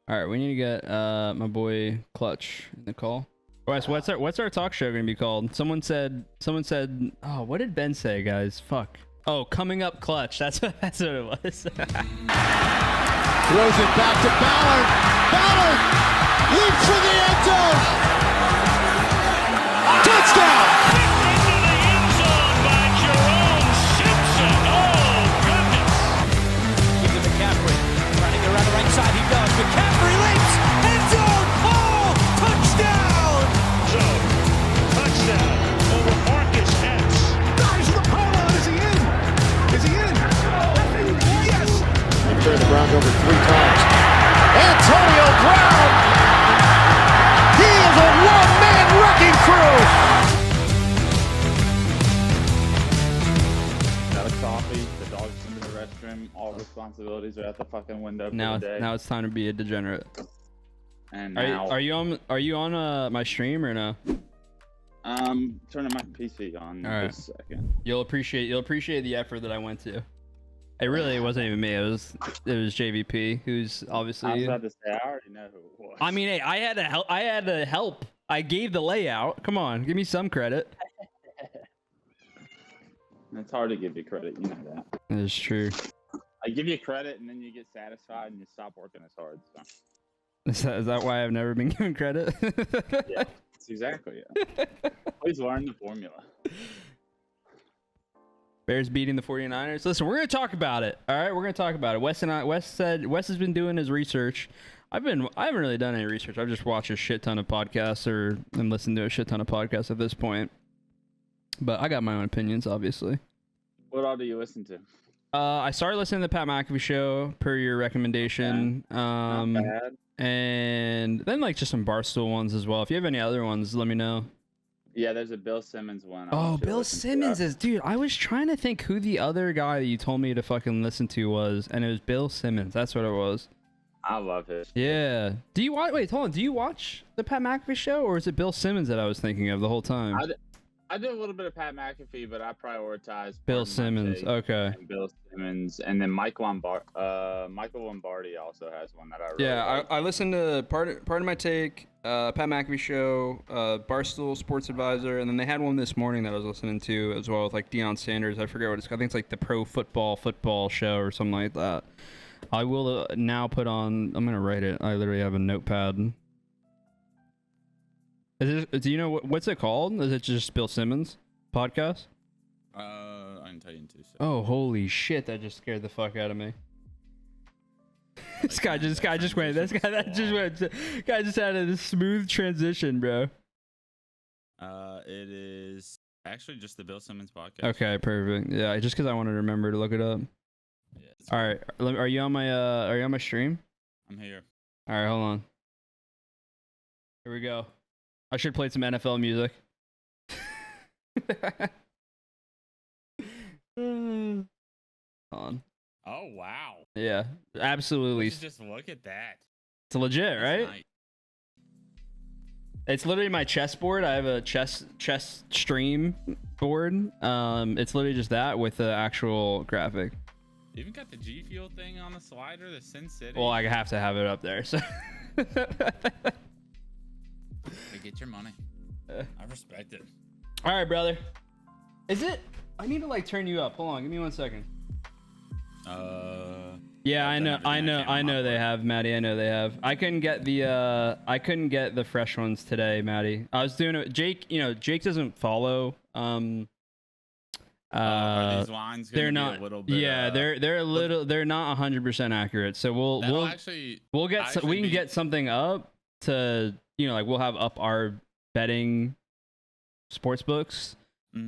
All right, we need to get my boy Clutch in the call. What's our talk show gonna be called? Someone said. Oh, what did Ben say, guys? Fuck. Oh, coming up Clutch. That's what it was. Throws it back to Ballard. Ballard leaps for the end zone. Touchdown. Into the end zone by Jerome Simpson. Oh, goodness. Give it to McCaffrey. Running around the right side. He does. McCaffrey leaps. End zone. Oh, touchdown. Zone. Touchdown over Marcus Epps. Dives for the pylon. Is he in? Is he in? Yes. They've turned the Browns over 3 times. Antonio Brown. He is a one-man wrecking crew. Got a coffee, the dog's in the restroom, all responsibilities are at the fucking window for the day. Now it's time to be a degenerate. And now, Are you on my stream or no? turning my PC on All right. this second. You'll appreciate the effort that I went to. It wasn't even me. It was JVP, who's obviously. I was about to say, I already know who it was. I mean, hey, I had to help. I gave the layout. Come on, give me some credit. It's hard to give you credit, you know that. That is true. I give you credit and then you get satisfied and you stop working as hard. So. Is that why I've never been given credit? Yeah, that's exactly it. Please learn the formula. Bears beating the 49ers. Listen, we're gonna talk about it. All right, we're gonna talk about it. Wes has been doing his research. I haven't really done any research. I've just watched a shit ton of podcasts and listened to a shit ton of podcasts at this point. But I got my own opinions, obviously. What all do you listen to? I started listening to the Pat McAfee show per your recommendation. Not bad. And then like just some Barstool ones as well. If you have any other ones, let me know. Yeah, there's a Bill Simmons one. Oh, Bill Simmons is, dude. I was trying to think who the other guy that you told me to fucking listen to was, and it was Bill Simmons. That's what it was. I love it. Yeah. Do you watch? Wait, hold on. Do you watch the Pat McAfee show, or is it Bill Simmons that I was thinking of the whole time? I did a little bit of Pat McAfee, but I prioritized Bill Simmons. Okay. and Bill Simmons, and then Michael Lombardi also has one that I really like. I listened to part of my take, Pat McAfee show, Barstool Sports Advisor, and then they had one this morning that I was listening to as well with like Deion Sanders. I forget what it's called. I think it's like the Pro Football show or something like that. I will now put on. I'm gonna write it. I literally have a notepad. Do you know what's it called? Is it just Bill Simmons podcast? I can tell you in 2 seconds. Oh, holy shit! That just scared the fuck out of me. This guy just went. Guy just had a smooth transition, bro. It is actually just the Bill Simmons podcast. Okay, perfect. Yeah, just because I wanted to remember to look it up. Yeah, All right, are you on my stream? I'm here. All right, hold on. Here we go. I should play some NFL music. Hold on. Oh wow! Yeah, absolutely. Just look at that. It's legit, That's right? nice. It's literally my chessboard. I have a chess stream board. It's literally just that with the actual graphic. You even got the G Fuel thing on the slider, the Sin City. Well, I have to have it up there. So. Hey, get your money. I respect it. All right, brother. Is it? I need to like turn you up. Hold on, give me 1 second. Yeah, I know they have, Maddie. I know they have. I couldn't get the fresh ones today, Maddie. I was doing it. Jake doesn't follow. Are these lines They're gonna not. be a little bit, Yeah, they're not 100% accurate. So we can get something up to like we'll have up our betting sports books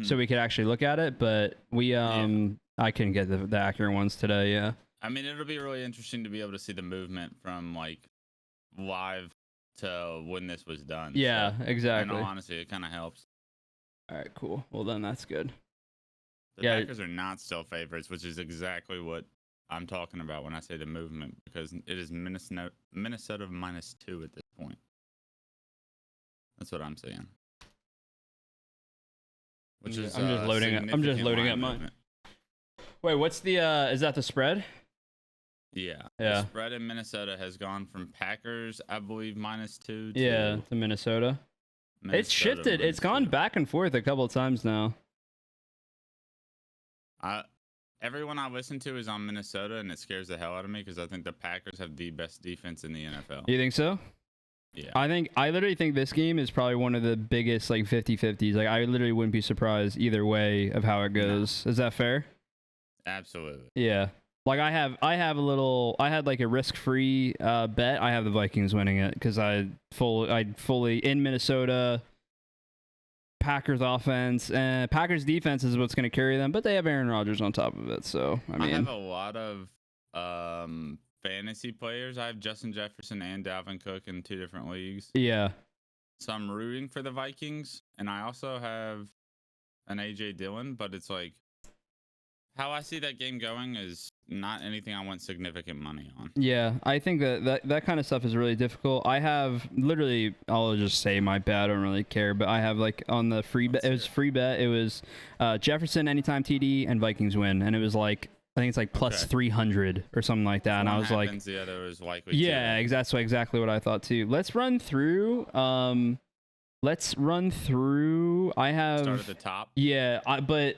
so we could actually look at it. But I couldn't get the accurate ones today. Yeah. I mean, it'll be really interesting to be able to see the movement from like live to when this was done. Yeah, so, exactly. In all honesty, it kind of helps. All right, cool. Well, then that's good. The Packers are not still favorites, which is exactly what I'm talking about when I say the movement, because it is Minnesota -2 at this point. That's what I'm saying. Which is I'm just loading up mine. Wait, what's the is that the spread? Yeah. Yeah. The spread in Minnesota has gone from Packers, I believe, -2 to to Minnesota. It's shifted. It's gone back and forth a couple of times now. Everyone I listen to is on Minnesota, and it scares the hell out of me because I think the Packers have the best defense in the NFL. You think so? Yeah. I literally think this game is probably one of the biggest like 50-50s. Like I literally wouldn't be surprised either way of how it goes. No. Is that fair? Absolutely. Yeah. Like I had like a risk-free bet. I have the Vikings winning it because I fully in Minnesota. Packers offense and Packers defense is what's going to carry them, but they have Aaron Rodgers on top of it. So I mean, I have a lot of fantasy players. I have Justin Jefferson and Dalvin Cook in 2 different leagues. Yeah. So I'm rooting for the Vikings, and I also have an AJ Dillon, but it's like how I see that game going is not anything I want significant money on. Yeah, I think that kind of stuff is really difficult. I have literally, I'll just say my bet. I don't really care, but I have like on the free bet. It was free bet. It was Jefferson anytime TD and Vikings win, and it was like I think it's like plus 300 or something like that. And I was like, the other is likely. Yeah, exactly what I thought too. Let's run through. I have start at the top. Yeah, but.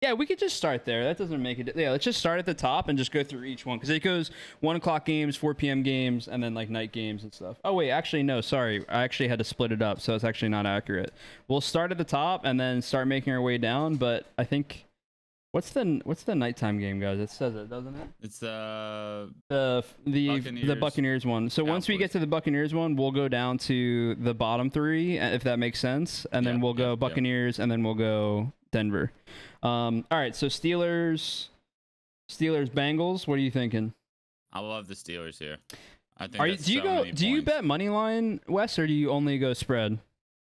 Yeah, we could just start there. That doesn't make it. Yeah, let's just start at the top and just go through each one because it goes 1 o'clock games, 4 p.m. games, and then like night games and stuff. Oh wait, actually no, sorry. I actually had to split it up, so it's actually not accurate. We'll start at the top and then start making our way down. But I think what's the nighttime game, guys? It says it, doesn't it? It's the Buccaneers one. So once we get to the Buccaneers one, we'll go down to the bottom 3, if that makes sense, and then we'll go Buccaneers, and then we'll go Denver. All right, so Steelers, Bengals. What are you thinking? I love the Steelers here. I think. Do you bet money line, Wes, or do you only go spread?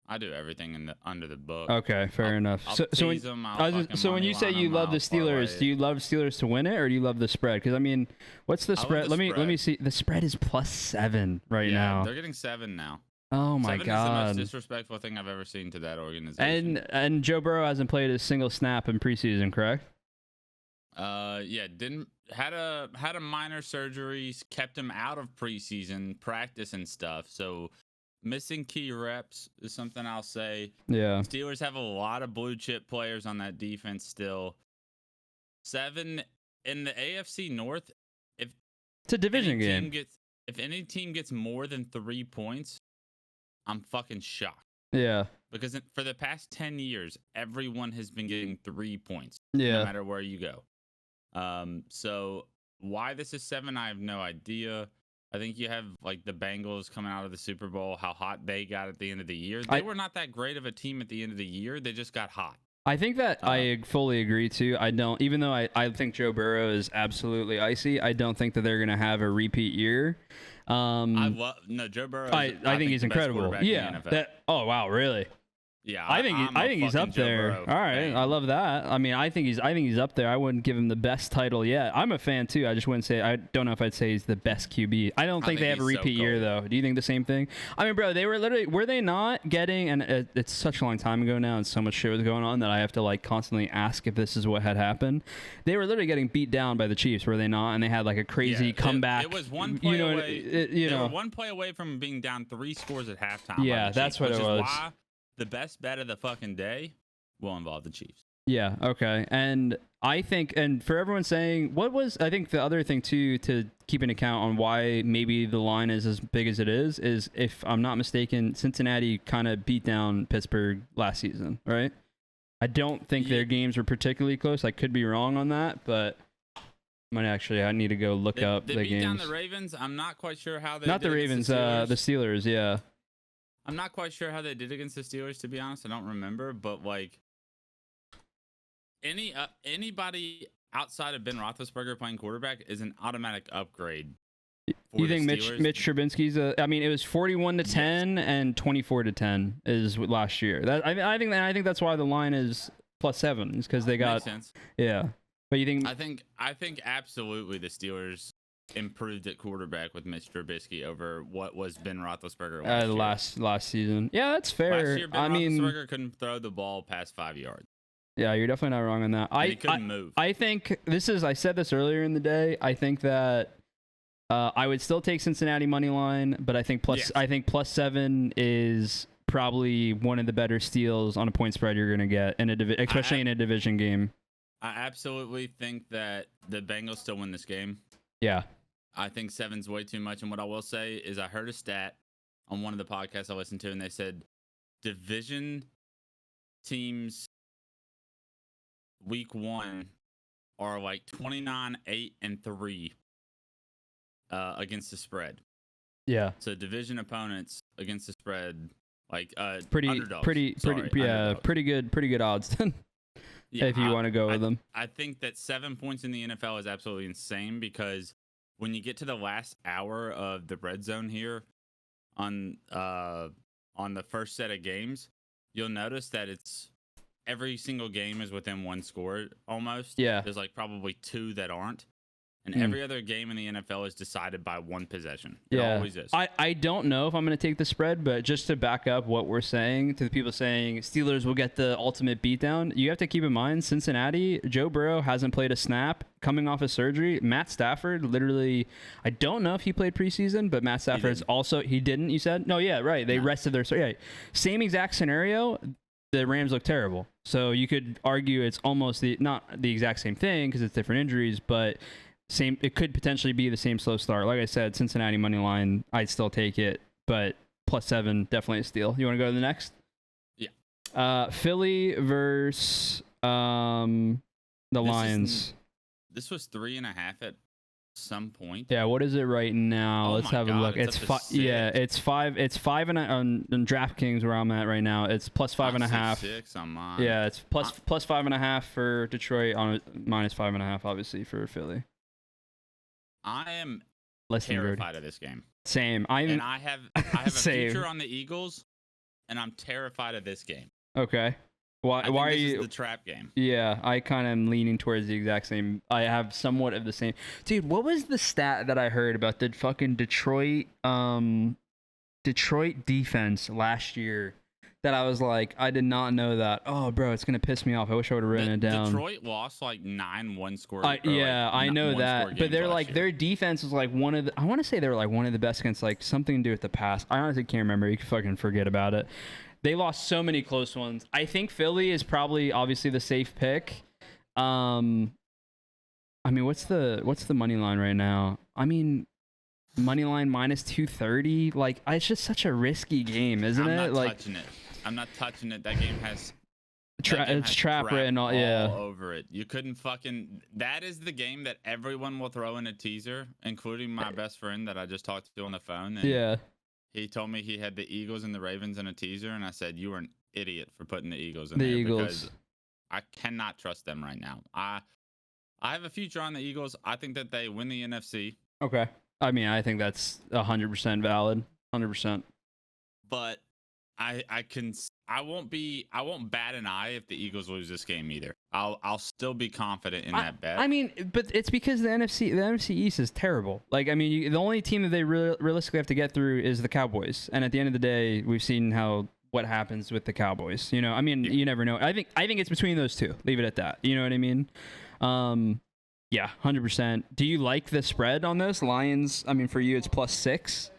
I do everything under the book. Okay, fair enough. So when you say you love the Steelers, do you love Steelers to win it, or do you love the spread? Because I mean, what's the spread? Let me see. The spread is +7 right now. They're getting 7 now. Oh my 7 God! is the most disrespectful thing I've ever seen to that organization. And Joe Burrow hasn't played a single snap in preseason, correct? Had a minor surgery, kept him out of preseason practice and stuff. So missing key reps is something I'll say. Yeah. Steelers have a lot of blue chip players on that defense still. 7 in the AFC North. If it's a division game, if any team gets more than 3 points, I'm fucking shocked. Yeah. Because for the past 10 years, everyone has been getting 3 points. Yeah. No matter where you go. So why this is 7, I have no idea. I think you have like the Bengals coming out of the Super Bowl, how hot they got at the end of the year. They were not that great of a team at the end of the year. They just got hot. I think that I fully agree too. Even though I think Joe Burrow is absolutely icy, I don't think that they're going to have a repeat year. Joe Burrow. I think he's incredible. Yeah. Oh wow, really? Yeah, I think he's up there. All right, I love that. I mean, I think he's up there. I wouldn't give him the best title yet. I'm a fan too. I just wouldn't say. I don't know if I'd say he's the best QB. I don't think they have a repeat year though. Do you think the same thing? I mean, bro, they were they not getting? And it's such a long time ago now, and so much shit was going on that I have to like constantly ask if this is what had happened. They were literally getting beat down by the Chiefs, were they not? And they had like a crazy comeback. It was one play away. They were one play away from being down 3 scores at halftime. Yeah, that's what it was. Why the best bet of the fucking day will involve the Chiefs. Yeah, okay. And I think, and for everyone saying, I think the other thing too to keep in account on why maybe the line is as big as it is if I'm not mistaken, Cincinnati kind of beat down Pittsburgh last season, right? I don't think their games were particularly close. I could be wrong on that, but I need to go look up the games. They beat down the Ravens. I'm not quite sure how they Not the Ravens, the Steelers, yeah. I'm not quite sure how they did against the Steelers, to be honest. I don't remember, but like anybody outside of Ben Roethlisberger playing quarterback is an automatic upgrade. You think Mitch Trubinsky's I mean, it was 41-10 and 24-10 is last year. I think that's why the line is +7 is because they got. Makes sense. Yeah, but you think? I think absolutely the Steelers improved at quarterback with Mitch Trubisky over what was Ben Roethlisberger last season. Yeah, that's fair. Last year, Ben Roethlisberger couldn't throw the ball past 5 yards. Yeah, you're definitely not wrong on that. He couldn't move. I think I said this earlier in the day. I think that I would still take Cincinnati money line, but I think +7 is probably one of the better steals on a point spread you're going to get especially in a division game. I absolutely think that the Bengals still win this game. Yeah. I think 7's way too much. And what I will say is I heard a stat on one of the podcasts I listened to, and they said division teams week 1 are like 29, 8, and 3 against the spread. Yeah. So division opponents against the spread, like underdogs. Pretty good odds. Yeah, if you want to go with them. I think that 7 points in the NFL is absolutely insane because when you get to the last hour of the red zone here on the first set of games, you'll notice that it's every single game is within one score almost. Yeah. There's like probably 2 that aren't. And every other game in the NFL is decided by one possession. It always is. I don't know if I'm going to take the spread, but just to back up what we're saying to the people saying Steelers will get the ultimate beatdown, you have to keep in mind Cincinnati, Joe Burrow hasn't played a snap coming off of surgery. Matt Stafford, literally, I don't know if he played preseason, but Matt Stafford's also, he didn't, you said? No, yeah, right. They rested their, yeah. Same exact scenario. The Rams look terrible. So you could argue it's almost not the exact same thing because it's different injuries, but it could potentially be the same slow start. Like I said, Cincinnati money line, I'd still take it, but +7 definitely a steal. You want to go to the next? Yeah. Philly versus the Lions. This was 3.5 at some point. Yeah. What is it right now? Let's have a look. It's 5. Yeah, it's 5. It's 5 on DraftKings where I'm at right now. It's +5.5. 6 on mine. Yeah, it's plus 5.5 for Detroit on -5.5, obviously for Philly. I am less terrified of this game. Same. I have a Same. future on the Eagles, and I'm terrified of this game. Okay. Why are you? This is the trap game. Yeah, I kind of am leaning towards the exact same. I have somewhat of the same. Dude, what was the stat that I heard about the fucking Detroit defense last year? That I was like, I did not know that. Oh, bro, it's gonna piss me off. I wish I would have written it down. Detroit lost like 9 one-score. Yeah, I know that. But they're like their defense was like one of the. I want to say they were like one of the best against like something to do with the pass. I honestly can't remember. You can fucking forget about it. They lost so many close ones. I think Philly is probably obviously the safe pick. I mean, what's the money line right now? I mean, money line -230. Like, it's just such a risky game, isn't it? I'm not touching it. I'm not touching it. That game has it's trap written all over it. You couldn't fucking. That is the game that everyone will throw in a teaser, including my best friend that I just talked to on the phone. And yeah. He told me he had the Eagles and the Ravens in a teaser, and I said, "You are an idiot for putting the Eagles in there because I cannot trust them right now." I have a future on the Eagles. I think that they win the NFC. Okay. I mean, I think that's 100% valid. 100%. But I won't bat an eye if the Eagles lose this game either. I'll still be confident in that bet. I mean, but it's because the NFC East is terrible. Like, I mean, the only team that they realistically have to get through is the Cowboys. And at the end of the day, we've seen what happens with the Cowboys. You know, I mean, you never know. I think it's between those two. Leave it at that. You know what I mean? Yeah, 100%. Do you like the spread on this? Lions, I mean, for you, it's +6.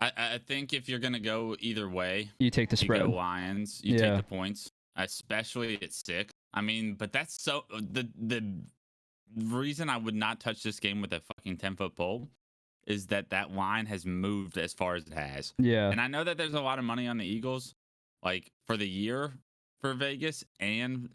I think if you're gonna go either way, you take the spread. You go Lions. You take the points, especially at 6. I mean, but that's so the reason I would not touch this game with a fucking 10-foot pole is that line has moved as far as it has. Yeah. And I know that there's a lot of money on the Eagles, like for the year for Vegas and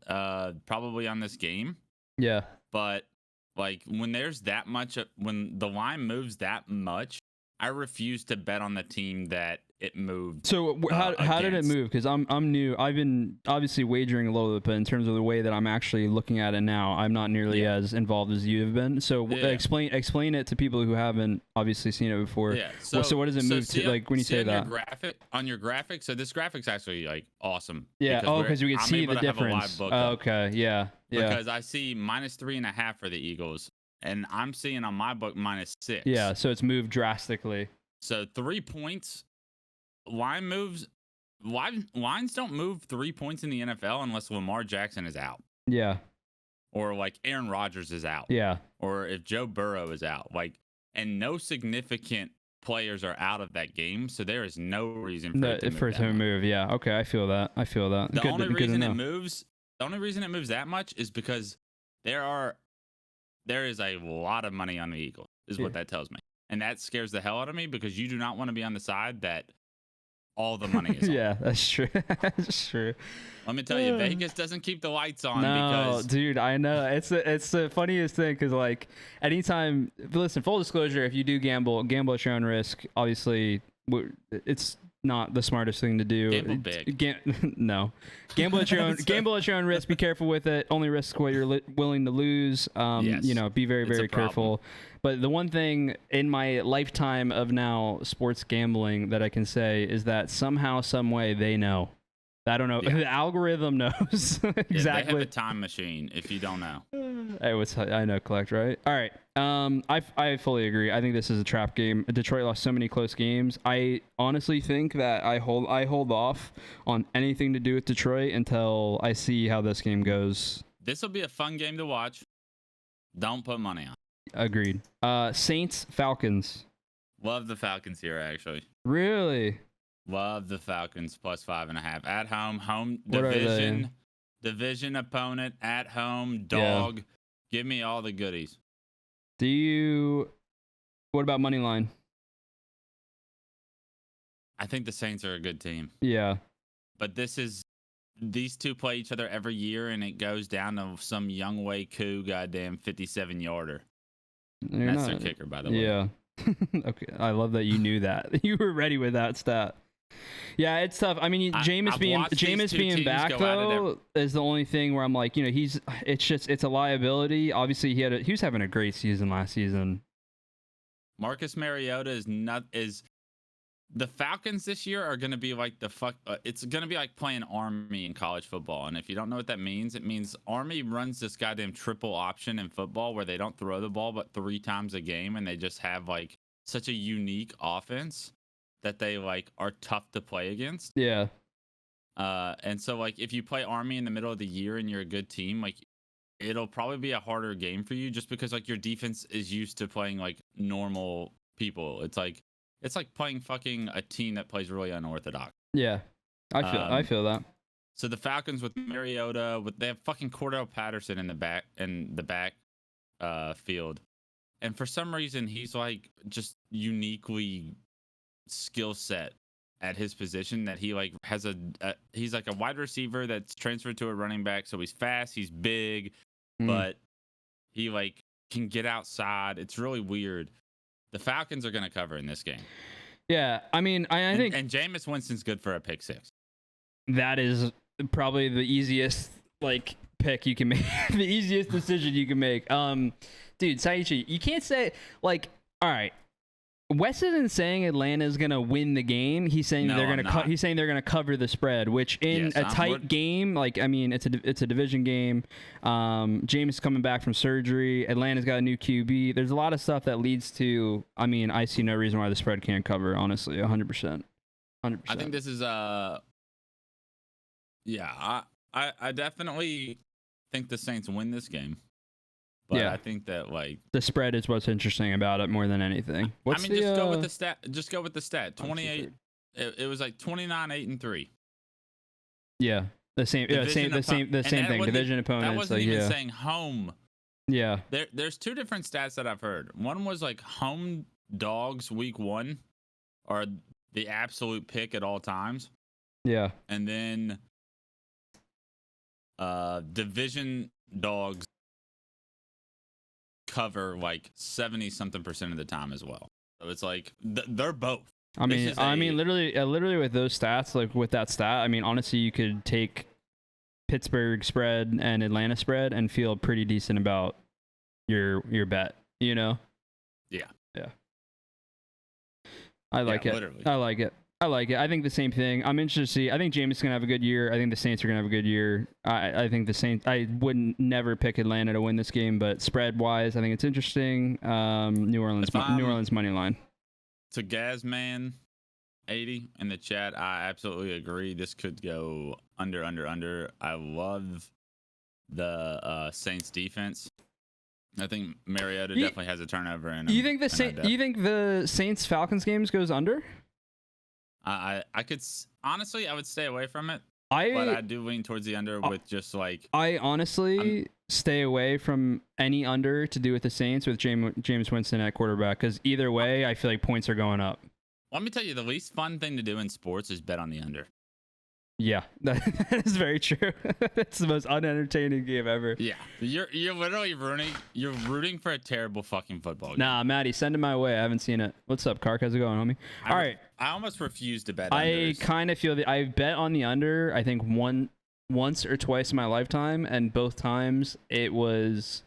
probably on this game. Yeah. But like when there's that much, when the line moves that much, I refuse to bet on the team that it moved. So how did it move? Because I'm new. I've been obviously wagering a little bit, but in terms of the way that I'm actually looking at it now, I'm not nearly as involved as you have been. So explain it to people who haven't obviously seen it before. Yeah. So what does it move to? Like when you say that on your graphic. So this graphic's actually like awesome. Yeah. Because we can see the difference. Okay. Yeah. Yeah. Because I see -3.5 for the Eagles. And I'm seeing on my book -6. Yeah, so it's moved drastically. So 3 points. Lines don't move 3 points in the NFL unless Lamar Jackson is out. Yeah. Or like Aaron Rodgers is out. Yeah. Or if Joe Burrow is out. Like and no significant players are out of that game, so there is no reason for it to move. Yeah, okay, I feel that. The only reason it moves that much is because there is a lot of money on the Eagles, is what that tells me. And that scares the hell out of me because you do not want to be on the side that all the money is on. Yeah, that's true. That's true. Let me tell you, Vegas doesn't keep the lights on because dude, I know. It's the funniest thing because like anytime, listen, full disclosure, if you do gamble at your own risk, obviously it's not the smartest thing to do. Gamble big. No. Gamble at your own risk. Be careful with it. Only risk what you're willing to lose. Yes. Be very, very careful. But the one thing in my lifetime of now sports gambling that I can say is that somehow, some way they know. I don't know. Yeah. The algorithm knows exactly. Yeah, they have a time machine if you don't know. I know, collect, right? All right. I fully agree. I think this is a trap game. Detroit lost so many close games. I honestly think that I hold off on anything to do with Detroit until I see how this game goes. This will be a fun game to watch. Don't put money on. Agreed. Saints, Falcons. Love the Falcons here, actually. Really? Love the Falcons plus 5.5 at home. What division opponent at home, dog. Yeah. Give me all the goodies. What about money line? I think the Saints are a good team. Yeah. But these two play each other every year, and it goes down to some Young Wei Koo goddamn 57-yarder. That's their kicker, by the way. Yeah. Okay. I love that you knew that. You were ready with that stat. Yeah, it's tough. I mean, Jameis being back though is the only thing where I'm like, it's a liability. Obviously, he was having a great season last season. Marcus Mariota is the Falcons this year are going to be like it's going to be like playing Army in college football. And if you don't know what that means, it means Army runs this goddamn triple option in football where they don't throw the ball but 3 times a game, and they just have like such a unique offense that they like are tough to play against. Yeah. And so like if you play Army in the middle of the year and you're a good team, like it'll probably be a harder game for you just because like your defense is used to playing like normal people. It's like playing fucking a team that plays really unorthodox. Yeah. I feel that. So the Falcons with Mariota, they have fucking Cordell Patterson in the back field. And for some reason he's like just uniquely skill set at his position that he like has he's like a wide receiver that's transferred to a running back, so he's fast, he's big, but he like can get outside. It's really weird. The Falcons are going to cover in this game. Yeah, I mean, I think and Jameis Winston's good for a pick 6. That is probably the easiest like pick you can make, the easiest decision you can make. Dude, Saichi, you can't say like, all right, Wes isn't saying Atlanta's gonna win the game. He's saying they're gonna cover the spread, which in a tight game, like I mean, it's a division game. James is coming back from surgery. Atlanta's got a new QB. There's a lot of stuff that leads to. I mean, I see no reason why the spread can't cover. Honestly, 100%. I think this is yeah. I definitely think the Saints win this game. But yeah. I think that like the spread is what's interesting about it more than anything. Just go with the stat. Just go with the stat. 28. It was like 29-8-3. Yeah, the same thing. Division opponents. That wasn't even saying home. Yeah. There's 2 different stats that I've heard. One was like home dogs week 1 are the absolute pick at all times. Yeah. And then division dogs cover like 70-something% of the time as well. So it's like they're both. I mean, literally with those stats, like with that stat, I mean, honestly, you could take Pittsburgh spread and Atlanta spread and feel pretty decent about your bet. You know? Yeah. Yeah. I like it. Literally. I like it. I think the same thing. I'm interested to see. I think Jameis is gonna have a good year. I think the Saints are gonna have a good year. I think the Saints. I wouldn't never pick Atlanta to win this game, but spread wise, I think it's interesting. New Orleans money line. To Gazman 80 in the chat, I absolutely agree. This could go under. I love the Saints defense. I think Mariota definitely has a turnover in him. You think the Saints Falcons games goes under? I could honestly, I would stay away from it. But I do lean towards the under with just like. I honestly stay away from any under to do with the Saints with James Winston at quarterback, because either way, I feel like points are going up. Let me tell you, the least fun thing to do in sports is bet on the under. Yeah, that is very true. It's the most unentertaining game ever. Yeah, you're literally rooting for a terrible fucking football game. Nah, Maddie, send it my way. I haven't seen it. What's up, Kark? How's it going, homie? All right. I almost refuse to bet. I kind of feel that I bet on the under. I think once or twice in my lifetime, and both times it was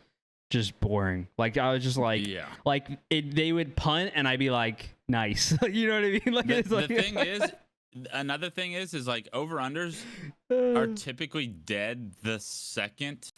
just boring. Like I was just like, they would punt, and I'd be like, nice. You know what I mean? Like the thing is. Another thing is like over-unders are typically dead the second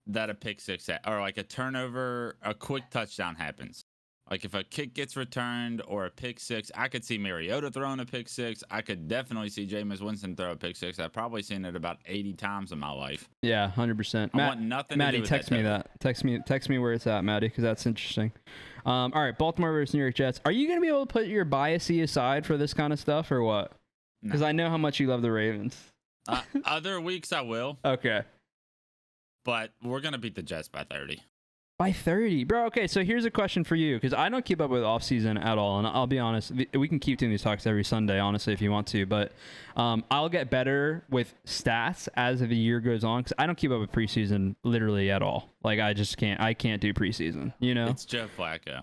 that a pick six or like a turnover, a quick touchdown happens. Like if a kick gets returned or a pick six, I could see Mariota throwing a pick six. I could definitely see Jameis Winston throw a pick six. I've probably seen it about 80 times in my life. Yeah, 100%. I want nothing Maddie, to do with text me that. Text me where it's at, Maddie, because that's interesting. All right, Baltimore versus New York Jets. Are you going to be able to put your biasy aside for this kind of stuff or what? Because I know how much you love the Ravens. Other weeks I will. Okay. But we're going to beat the Jets by 30. By 30, bro. Okay, so here's a question for you, because I don't keep up with offseason at all, and I'll be honest, we can keep doing these talks every Sunday, honestly, if you want to, but I'll get better with stats as the year goes on, because I don't keep up with preseason literally at all. Like I just can't. I can't do preseason. You know. It's Joe Flacco.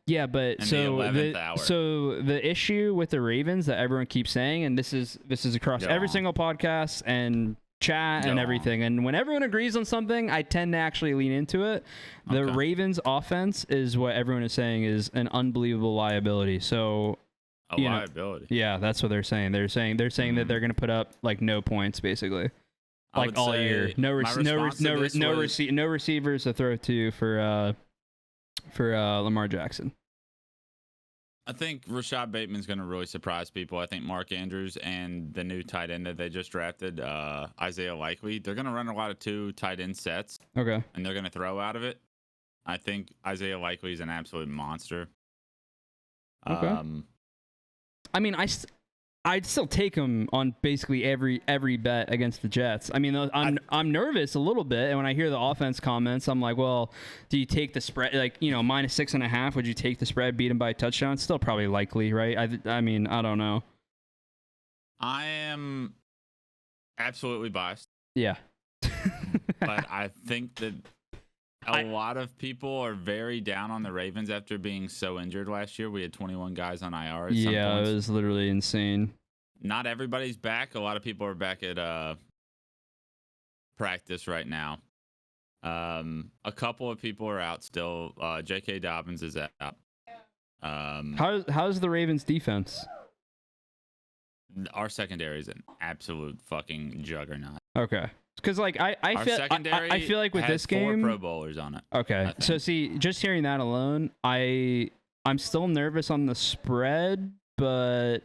Yeah, but in so the 11th hour. So the issue with the Ravens that everyone keeps saying, and this is across every single podcast and chat and everything, and when everyone agrees on something, I tend to actually lean into it. The Ravens offense is what everyone is saying is an unbelievable liability. So liability. Yeah, that's what they're saying. They're saying that they're going to put up like no points basically, like all year. No receivers to throw to for Lamar Jackson. I think Rashad Bateman's going to really surprise people. I think Mark Andrews and the new tight end that they just drafted, Isaiah Likely, they're going to run a lot of 2 tight end sets. Okay. And they're going to throw out of it. I think Isaiah Likely is an absolute monster. Okay. I mean, I'd still take him on basically every bet against the Jets. I mean, I'm nervous a little bit, and when I hear the offense comments, I'm like, well, do you take the spread? Like, minus 6.5? Would you take the spread, beat him by a touchdown? It's still probably likely, right? I mean, I don't know. I am absolutely biased. Yeah. But I think that a lot of people are very down on the Ravens after being so injured last year. We had 21 guys on IR at some points. It was literally insane. Not everybody's back. A lot of people are back at practice right now. A couple of people are out still. J.K. Dobbins is out. How's the Ravens defense? Our secondary is an absolute fucking juggernaut. Okay. Because I feel like with this game, 4 Pro Bowlers on it. Okay, so see, just hearing that alone, I'm still nervous on the spread, but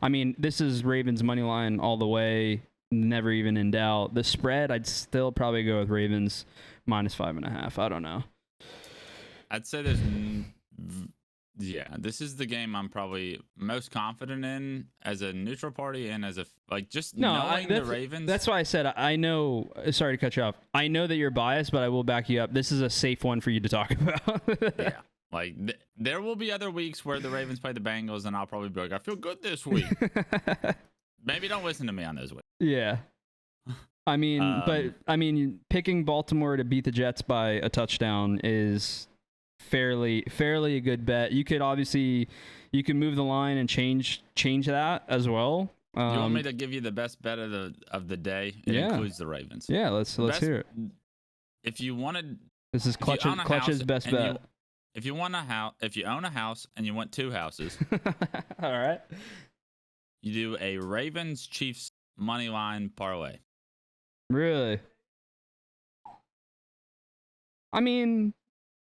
I mean, this is Ravens money line all the way, never even in doubt. The spread, I'd still probably go with Ravens minus 5.5. I don't know. I'd say this is the game I'm probably most confident in as a neutral party and as knowing the Ravens. That's why I said I know. Sorry to cut you off. I know that you're biased, but I will back you up. This is a safe one for you to talk about. Yeah, there will be other weeks where the Ravens play the Bengals, and I'll probably be like, I feel good this week. Maybe don't listen to me on those weeks. Yeah. I mean, picking Baltimore to beat the Jets by a touchdown is fairly a good bet. You could move the line and change that as well. You want me to give you the best bet of the day? It includes the Ravens. Yeah, let's hear it. If you wanted, this is Clutch's best bet. If you own a house and you want 2 houses, all right, you do a Ravens Chiefs money line parlay. Really? I mean.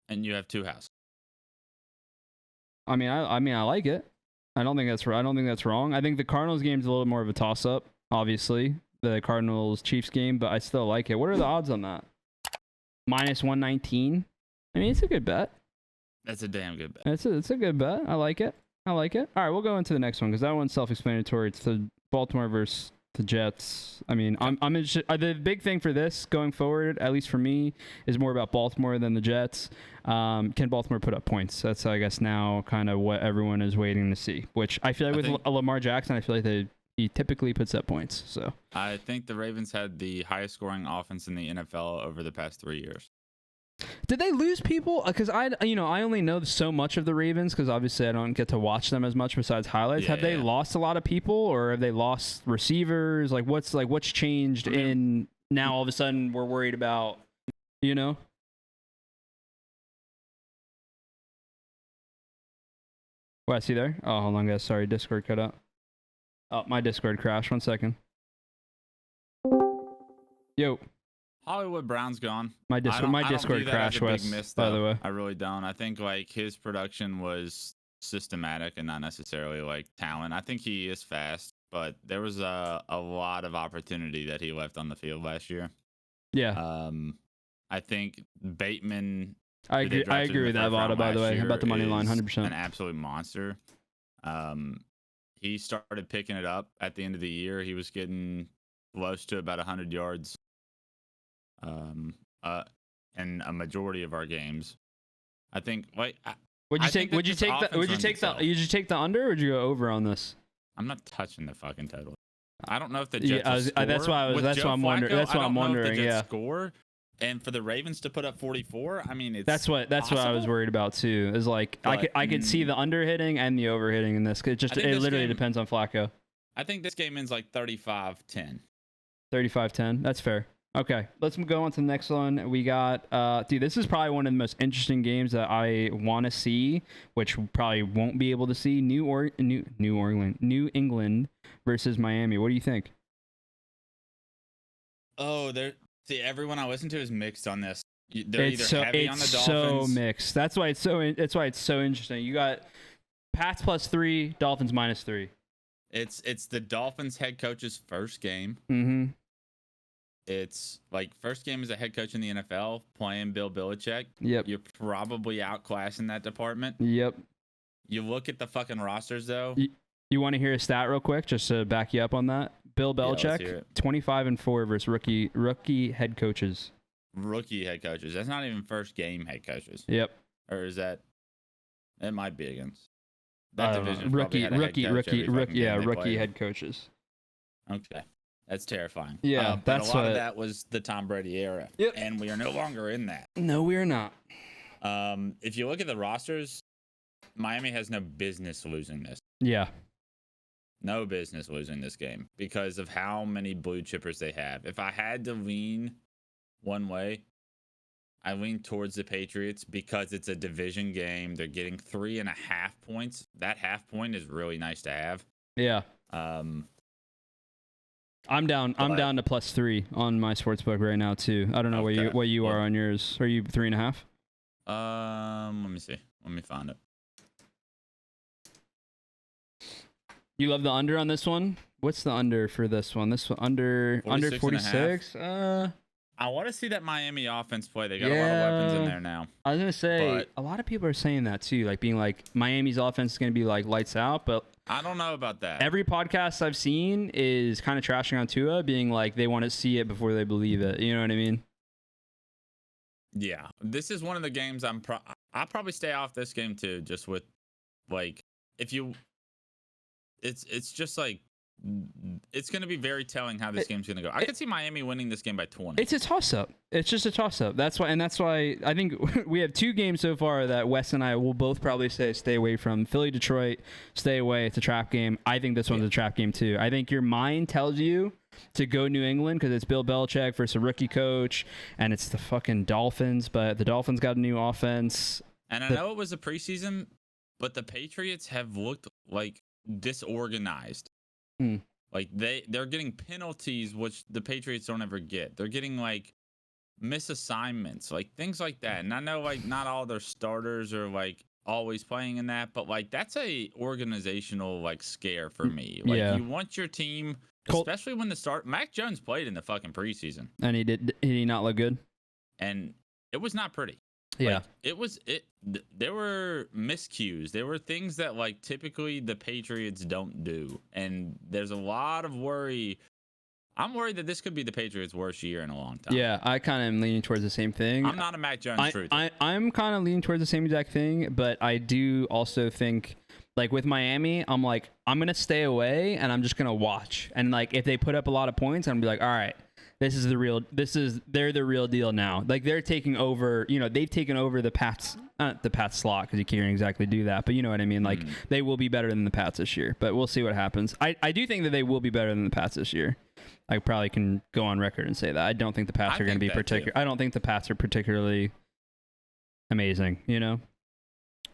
And you have 2 houses. I mean, I like it. I don't think that's wrong. I think the Cardinals game is a little more of a toss-up, obviously, the Cardinals-Chiefs game, but I still like it. What are the odds on that? minus 119. I mean, it's a good bet. That's a damn good bet. It's a good bet. I like it. All right, we'll go into the next one because that one's self-explanatory. It's the Baltimore versus the Jets. I mean, I'm interested. The big thing for this going forward, at least for me, is more about Baltimore than the Jets. Can Baltimore put up points? That's, I guess, now kind of what everyone is waiting to see. Which I feel like with Lamar Jackson, I feel like he typically puts up points. So I think the Ravens had the highest scoring offense in the NFL over the past 3 years. Did they lose people? Because I only know so much of the Ravens because obviously I don't get to watch them as much besides highlights. Have they lost a lot of people, or have they lost receivers? What's changed in now? All of a sudden we're worried about, What, I see there? Oh, hold on, guys. Sorry, Discord cut out. Oh, my Discord crashed. 1 second. Yo. Hollywood Brown's gone. My Discord crashed, Wes, by the way. I really don't. I think his production was systematic and not necessarily talent. I think he is fast, but there was a lot of opportunity that he left on the field last year. Yeah. I think Bateman. I agree with that, Vada, by the way, about the money line, 100%. An absolute monster. He started picking it up at the end of the year. He was getting close to about 100 yards. In a majority of our games, I think. Would you take the under, or would you go over on this? I'm not touching the fucking total. I don't know if the Jets score. That's why I'm wondering. That's why I'm wondering. Yeah. Score, and for the Ravens to put up 44, I mean, that's what I was worried about too. Is I could see the under hitting and the over hitting in this. It literally depends on Flacco. I think this game ends 35-10. 35-10. That's fair. Okay, let's go on to the next one. We got, this is probably one of the most interesting games that I want to see, which probably won't be able to see. New England versus Miami. What do you think? Oh, everyone I listen to is mixed on this. They're either heavy on the Dolphins. So mixed. That's why it's so interesting. You got Pats +3, Dolphins -3. It's the Dolphins head coach's first game. Mm-hmm. It's first game as a head coach in the NFL playing Bill Belichick. Yep. You're probably outclassing that department. Yep. You look at the fucking rosters though. You want to hear a stat real quick just to back you up on that? Bill Belichick, 25-4 versus rookie head coaches. Rookie head coaches. That's not even first game head coaches. Yep. Or is that? It might be against that division. Rookie head coaches. Okay. That's terrifying. Yeah, but a lot of that was the Tom Brady era. Yep. And we are no longer in that. No, we are not. If you look at the rosters, Miami has no business losing this. Yeah. No business losing this game because of how many blue chippers they have. If I had to lean one way, I lean towards the Patriots because it's a division game. They're getting 3.5 points. That half point is really nice to have. Yeah. I'm down to +3 on my sportsbook right now too. I don't know what you are on yours. Are you 3.5? Let me see. Let me find it. You love the under on this one? What's the under for this one? This one under 46. I want to see that Miami offense play. They got a lot of weapons in there now. I was gonna say a lot of people are saying that too, being Miami's offense is gonna be lights out, but I don't know about that. Every podcast I've seen is kind of trashing on Tua, being they want to see it before they believe it. You know what I mean? Yeah, this is one of the games I'll probably stay off this game too. Just with if you, it's just it's going to be very telling how this game's going to go. I could see Miami winning this game by 20. It's a toss-up. It's just a toss-up. That's why I think we have two games so far that Wes and I will both probably say stay away from. Philly, Detroit, stay away. It's a trap game. I think this one's a trap game too. I think your mind tells you to go New England because it's Bill Belichick versus a rookie coach, and it's the fucking Dolphins, but the Dolphins got a new offense. And I know it was a preseason, but the Patriots have looked disorganized. They're getting penalties, which the Patriots don't ever get. They're getting misassignments, things like that. And I know not all their starters are always playing in that, but that's a organizational scare for me. You want your team, especially when Mac Jones played in the fucking preseason, and did he not look good? And it was not pretty. Yeah. There were miscues. There were things that like typically the Patriots don't do, and there's a lot of worry. I'm worried that this could be the Patriots' worst year in a long time. Yeah, I kind of am leaning towards the same thing. I'm not a Mac Jones truther. I'm kind of leaning towards the same exact thing, but I do also think, like with Miami, I'm like, I'm going to stay away and I'm just going to watch. And like, if they put up a lot of points, I'm going to be like, all right, they're the real deal now. Like they're taking over, they've taken over the Pats, not the Pats slot because you can't exactly do that, but you know what I mean? Like they will be better than the Pats this year, but we'll see what happens. I do think that they will be better than the Pats this year. I probably can go on record and say that. I don't think the Pats are going to be particular. I don't think the Pats are particularly amazing,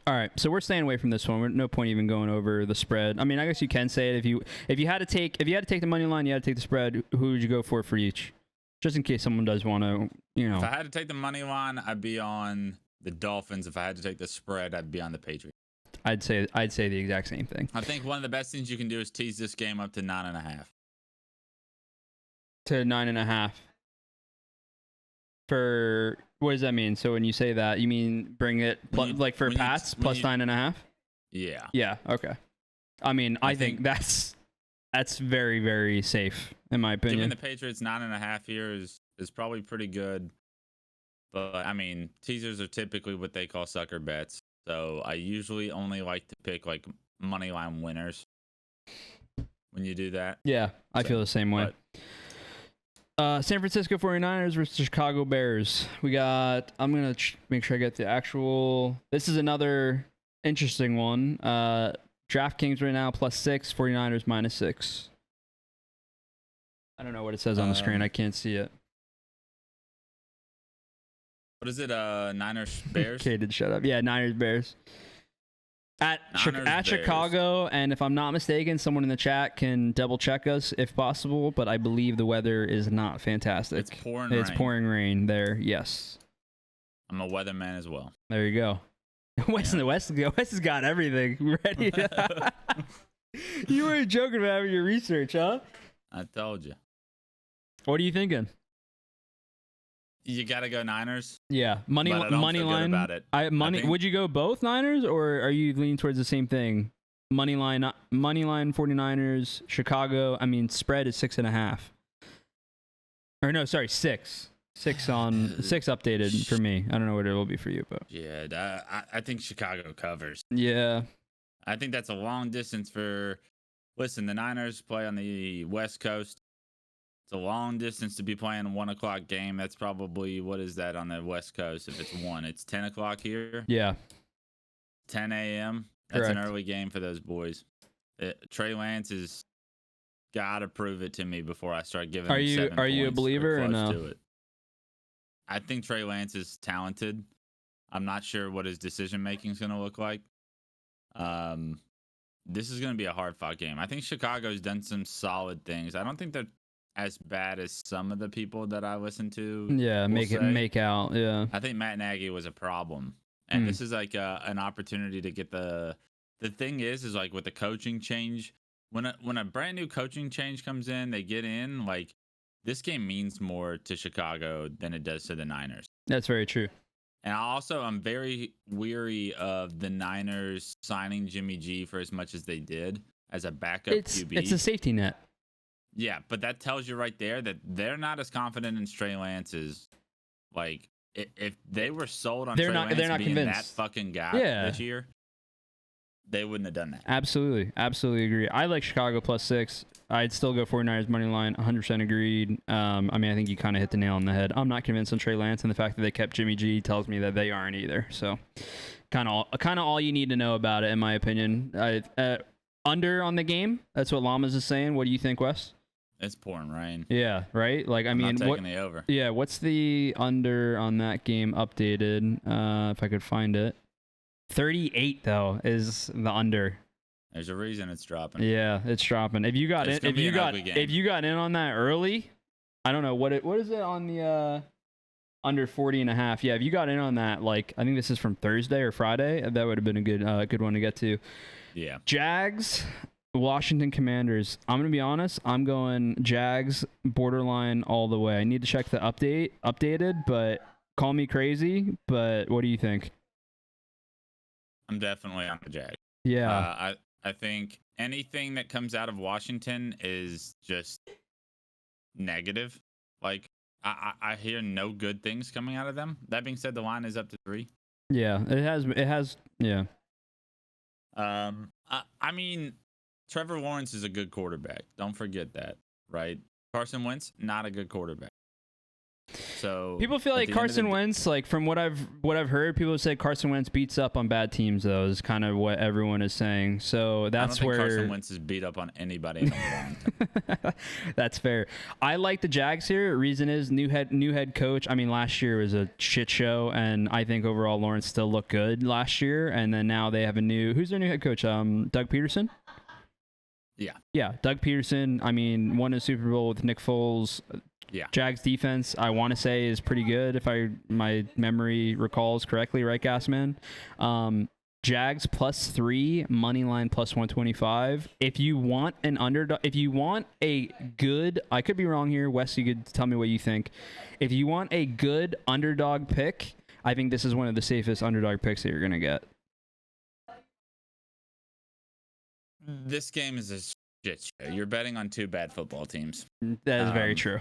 All right, so we're staying away from this one. No point even going over the spread. I mean, I guess you can say it if you had to take the money line, you had to take the spread. Who would you go for each? Just in case someone does want to, If I had to take the money line, I'd be on the Dolphins. If I had to take the spread, I'd be on the Patriots. I'd say the exact same thing. I think one of the best things you can do is tease this game up to 9.5. To 9.5. For what does that mean? So when you say that, you mean bring it for Pats plus 9.5? Yeah. Yeah. Okay. I mean, I think that's very, very safe in my opinion. Giving the Patriots 9.5 here is probably pretty good, but I mean, teasers are typically what they call sucker bets. So I usually only like to pick like money line winners when you do that. Yeah, I feel the same way. San Francisco 49ers versus Chicago Bears. We got, I'm going to make sure I get the actual, this is another interesting one. DraftKings right now +6, 49ers -6. I don't know what it says on the screen. I can't see it. What is it? Niners Bears? Kaden, shut up. Yeah, Niners Bears. At Chicago, and if I'm not mistaken, someone in the chat can double check us if possible, but I believe the weather is not fantastic. It's pouring rain. It's pouring rain there, yes. I'm a weatherman as well. There you go. West has got everything ready. You were joking about having your research, huh? I told you. What are you thinking? You gotta go Niners. Yeah, money line. About it. Would you go both Niners, or are you leaning towards the same thing? Money line 49ers. Chicago. I mean, spread is 6.5. Or no, sorry, 6. 6 updated for me. I don't know what it will be for you, but yeah, I think Chicago covers. Yeah, I think that's a long distance for. Listen, the Niners play on the West Coast. It's a long distance to be playing a 1 o'clock game. That's probably, what is that on the West Coast? If it's 1, it's 10 o'clock here. Yeah. 10 a.m. That's Correct. an early game for those boys. Trey Lance has got to prove it to me before I start giving him 7 points. Are you a believer or no? To it. I think Trey Lance is talented. I'm not sure what his decision making is going to look like. This is going to be a hard-fought game. I think Chicago's done some solid things. I don't think they're as bad as some of the people that I listen to. Yeah, make out. Yeah, I think Matt Nagy was a problem, and this is like an opportunity to get the thing is like with the coaching change. When a brand new coaching change comes in, they get in like this game means more to Chicago than it does to the Niners. That's very true. And I'm very weary of the Niners signing Jimmy G for as much as they did as a backup QB. It's a safety net. Yeah, but that tells you right there that they're not as confident in Trey Lance as, like, if they were sold on Trey Lance being convinced. that fucking guy this year, they wouldn't have done that. Absolutely agree. I like Chicago +6. I'd still go 49ers money line. 100% agreed. I mean, I think you kind of hit the nail on the head. I'm not convinced on Trey Lance, and the fact that they kept Jimmy G tells me that they aren't either. So, kind of all you need to know about it, in my opinion. Under on the game. That's what Llamas is saying. What do you think, Wes? It's pouring rain. Yeah, right? Like, I mean, I'm not taking the over. Yeah, what's the under on that game updated? If I could find it. 38 though is the under. There's a reason it's dropping. Yeah, it's dropping. If you got in on that early, I don't know what is it on the under 40.5. Yeah, if you got in on that, like, I think this is from Thursday or Friday, that would have been a good one to get to. Yeah. Jags, Washington Commanders. I'm going to be honest. I'm going Jags borderline all the way. I need to check the updated, but call me crazy, but what do you think? I'm definitely on the Jags. Yeah. I think anything that comes out of Washington is just negative. Like I hear no good things coming out of them. That being said, the line is up to 3. Yeah, it has. Yeah. I mean, Trevor Lawrence is a good quarterback. Don't forget that, right? Carson Wentz, not a good quarterback. So people feel like Carson Wentz, like from what I've heard, people say Carson Wentz beats up on bad teams. Though is kind of what everyone is saying. So that's I don't think where Carson Wentz is beat up on anybody in Washington. That's fair. I like the Jags here. Reason is new head coach. I mean, last year was a shit show, and I think overall Lawrence still looked good last year. And then now they have who's their new head coach? Doug Peterson. Yeah, Doug Peterson. I mean, won a Super Bowl with Nick Foles. Yeah. Jags defense, I want to say, is pretty good if my memory recalls correctly, right, Gasman? Jags +3, money line +125. If you want an underdog, if you want a good, I could be wrong here, Wes, you could tell me what you think. If you want a good underdog pick, I think this is one of the safest underdog picks that you're gonna get. This game is a shit show. You're betting on 2 bad football teams. That is very true.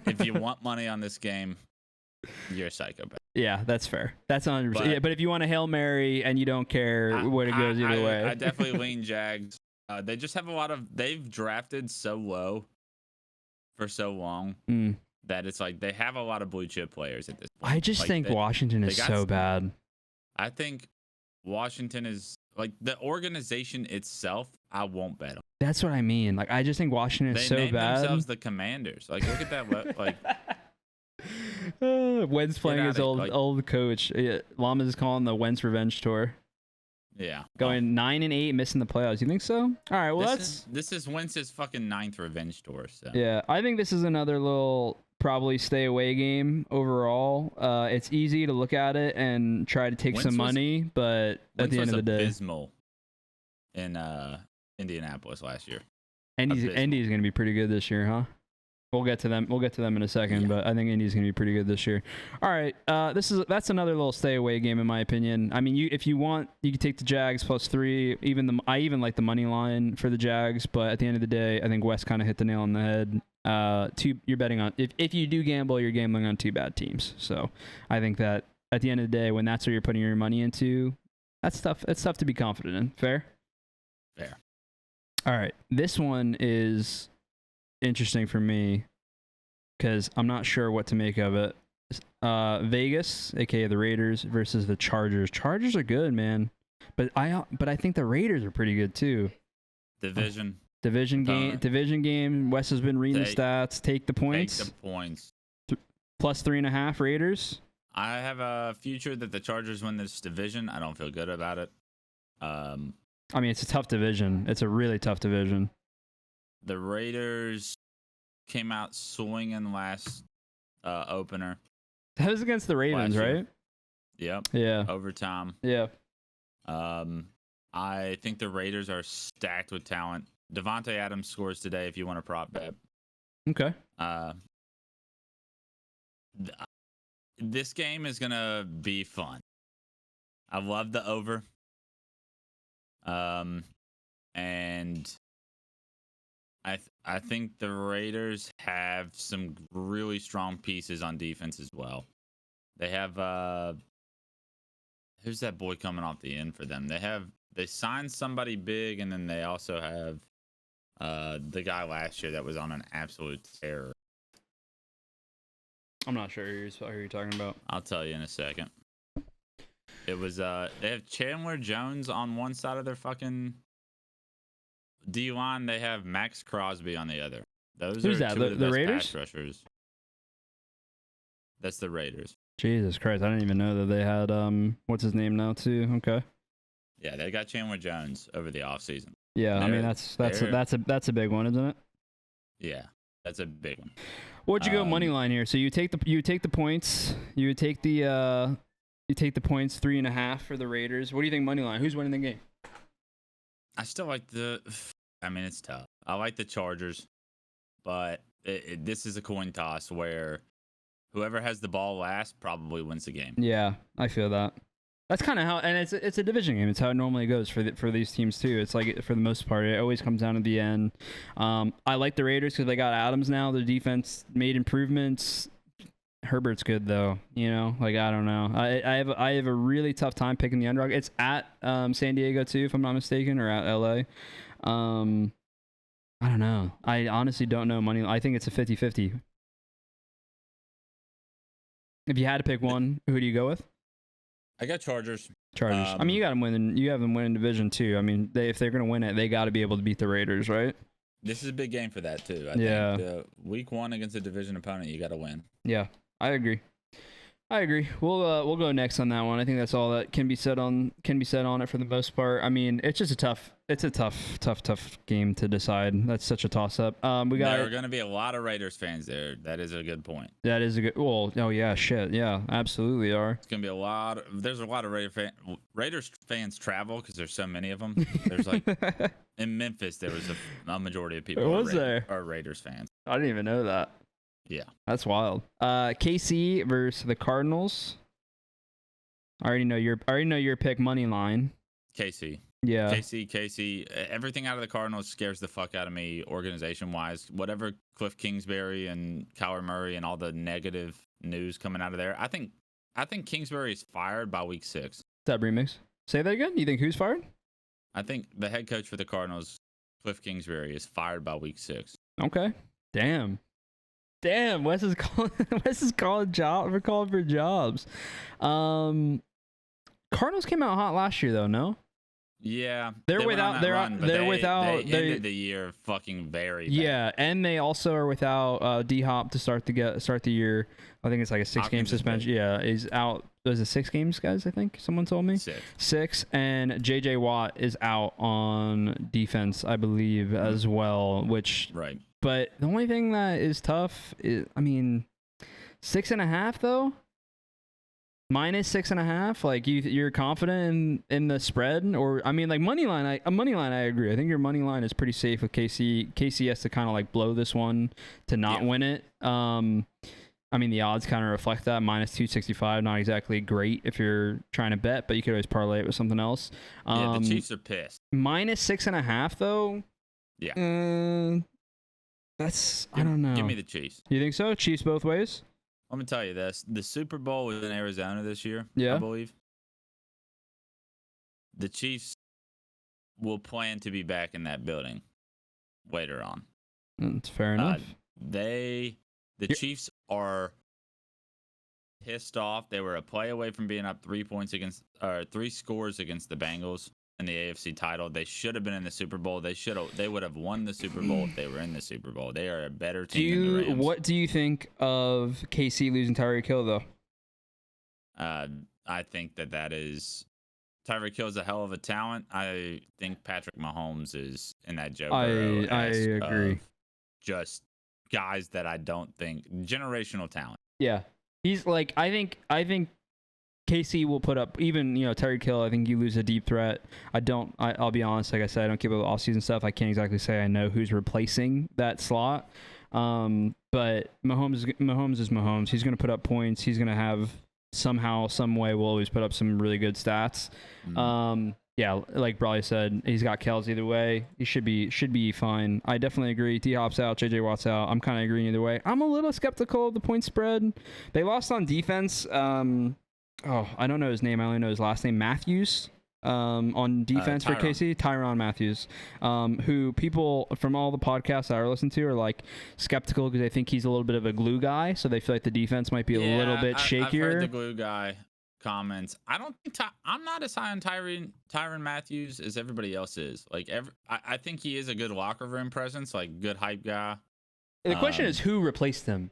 If you want money on this game, you're a psychopath. Yeah, that's fair. That's 100%. But if you want a Hail Mary and you don't care what it goes either way. I definitely lean Jags. They just have they've drafted so low for so long that it's like they have a lot of blue chip players at this point. I just think Washington is so bad. I think Washington is like the organization itself. I won't bet on. That's what I mean. Like I just think Washington is so bad. They name themselves the Commanders. Like look at that. Like Wentz playing his old coach. Yeah, Llamas is calling the Wentz revenge tour. Yeah, going 9-8, missing the playoffs. You think so? All right. Well, this is Wentz's fucking 9th revenge tour. So yeah, I think this is another little probably stay away game overall. It's easy to look at it and try to take some money, but at the end of the day, abysmal in Indianapolis last year. Indy's going to be pretty good this year, huh? We'll get to them. We'll get to them in a second, but I think Indy's going to be pretty good this year. All right, that's another little stay away game in my opinion. I mean, if you want, you can take the Jags +3. I even like the money line for the Jags, but at the end of the day, I think Wes kind of hit the nail on the head. You're betting on if you do gamble, you're gambling on 2 bad teams. So I think that at the end of the day, when that's what you're putting your money into, that's tough. It's tough to be confident in. Fair. All right, this one is interesting for me because I'm not sure what to make of it. Vegas, aka the Raiders, versus the Chargers. Chargers are good, man, but I think the Raiders are pretty good too. Division game. Wes has been reading the stats. Take the points. +3.5 Raiders. I have a future that the Chargers win this division. I don't feel good about it. I mean, it's a tough division. It's a really tough division. The Raiders came out swinging last opener. That was against the Ravens, right? Yep. Yeah. Overtime. Yeah. I think the Raiders are stacked with talent. Devontae Adams scores today if you want to prop bet. Okay. This game is going to be fun. I love the over. And I think the Raiders have some really strong pieces on defense as well. They have who's that boy coming off the end for them? They signed somebody big, and then they also have the guy last year that was on an absolute terror. I'm not sure who you're talking about. I'll tell you in a second. It was they have Chandler Jones on one side of their fucking D-line. They have Max Crosby on the other. Those Who's are that? two of the best Raiders? pass rushers. That's the Raiders. Jesus Christ, I didn't even know that they had what's his name now too. Okay. Yeah, they got Chandler Jones over the offseason. Yeah, I mean that's a big one, isn't it? Yeah, that's a big one. What'd you go money line here? So you take the points. You would take the points 3.5 for the Raiders. What do you think money line? Who's winning the game? I still like it's tough. I like the Chargers, but this is a coin toss where whoever has the ball last probably wins the game. Yeah, I feel that. That's kind of how, and it's a division game. It's how it normally goes for these teams too. It's like for the most part, it always comes down to the end. I like the Raiders because they got Adams now. The defense made improvements. Herbert's good though, like I don't know. I have a really tough time picking the underdog. It's at San Diego too, if I'm not mistaken, or at LA. I don't know. I honestly don't know money. I think it's a 50-50. If you had to pick one, who do you go with? I got Chargers. I mean, you got them winning. You have them winning division too. I mean, if they're gonna win it, they got to be able to beat the Raiders, right? This is a big game for that too. I think week 1 against a division opponent, you got to win. Yeah, I agree. We'll go next on that one. I think that's all that can be said on it for the most part. I mean, it's just a tough game to decide. That's such a toss up. There are going to be a lot of Raiders fans there. That is a good point. That is a good. Well, oh yeah, shit, yeah, absolutely are. It's going to be there's a lot of Raiders fans travel because there's so many of them. There's like in Memphis there was a majority of people are Raiders fans. I didn't even know that. Yeah, that's wild. KC versus the Cardinals. I already know your pick money line. KC. Yeah. KC. Everything out of the Cardinals scares the fuck out of me organization wise. Whatever Cliff Kingsbury and Kyler Murray and all the negative news coming out of there. I think Kingsbury is fired by week 6. That remix. Say that again. You think who's fired? I think the head coach for the Cardinals, Cliff Kingsbury, is fired by week 6. Okay. Damn, Wes is calling for jobs. Cardinals came out hot last year though, no? Yeah. They ended the year fucking very bad. Yeah, and they also are without D-Hop to start the year. I think it's like a 6-game suspension. Yeah, he's out. Was it 6 games, guys? I think someone told me. 6, and JJ Watt is out on defense, I believe, as well. Which But the only thing that is tough is, I mean, 6.5 though. Minus 6.5. Like you're confident in the spread, or I mean, like money line. I agree. I think your money line is pretty safe with KC. KC has to kind of like blow this one to not win it. I mean, the odds kind of reflect that. Minus 265, not exactly great if you're trying to bet, but you could always parlay it with something else. The Chiefs are pissed. Minus 6.5 though. Yeah. I don't know. Give me the Chiefs. You think so? Chiefs both ways? Let me tell you this. The Super Bowl was in Arizona this year, I believe. The Chiefs will plan to be back in that building later on. That's fair enough. The Chiefs are pissed off. They were a play away from being up 3 scores against the Bengals in the AFC title. They should have been in the Super Bowl. They would have won the Super Bowl if they were in the Super Bowl. They are a better team than the Rams. What do you think of KC losing Tyreek Hill though? I think that is Tyreek Hill is a hell of a talent. I think Patrick Mahomes is in that Joe Burrow. I agree. Just guys that I don't think generational talent. Yeah, he's like I think KC will put up, even, Tyreek Hill, I think you lose a deep threat. I'll be honest, like I said, I don't keep up with off-season stuff. I can't exactly say I know who's replacing that slot. But Mahomes is Mahomes. He's going to put up points. He's going to have somehow, some way, will always put up some really good stats. Yeah, like Brawley said, he's got Kells either way. He should be fine. I definitely agree. D-Hop's out, JJ Watt's out. I'm kind of agreeing either way. I'm a little skeptical of the point spread. They lost on defense. I don't know his name. I only know his last name. Matthews on defense for KC. Tyrann Matthews, who people from all the podcasts I listened to are like skeptical because they think he's a little bit of a glue guy. So they feel like the defense might be a little bit shakier. I've heard the glue guy comments. I don't think I'm not as high on Tyrann Matthews as everybody else is. Like I think he is a good locker room presence, like good hype guy. The question is who replaced him.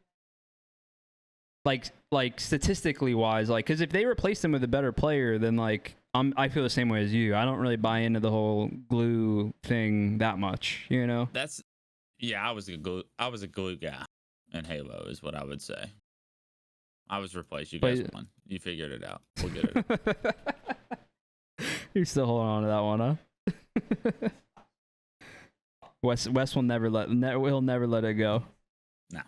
Like statistically wise, like, because if they replace him with a better player, then like I feel the same way as you. I don't really buy into the whole glue thing that much, I was a glue guy in Halo is what I would say. I was replaced. You guys won. You figured it out. We'll get it. You're still holding on to that one, huh? Wes will never let it go. No.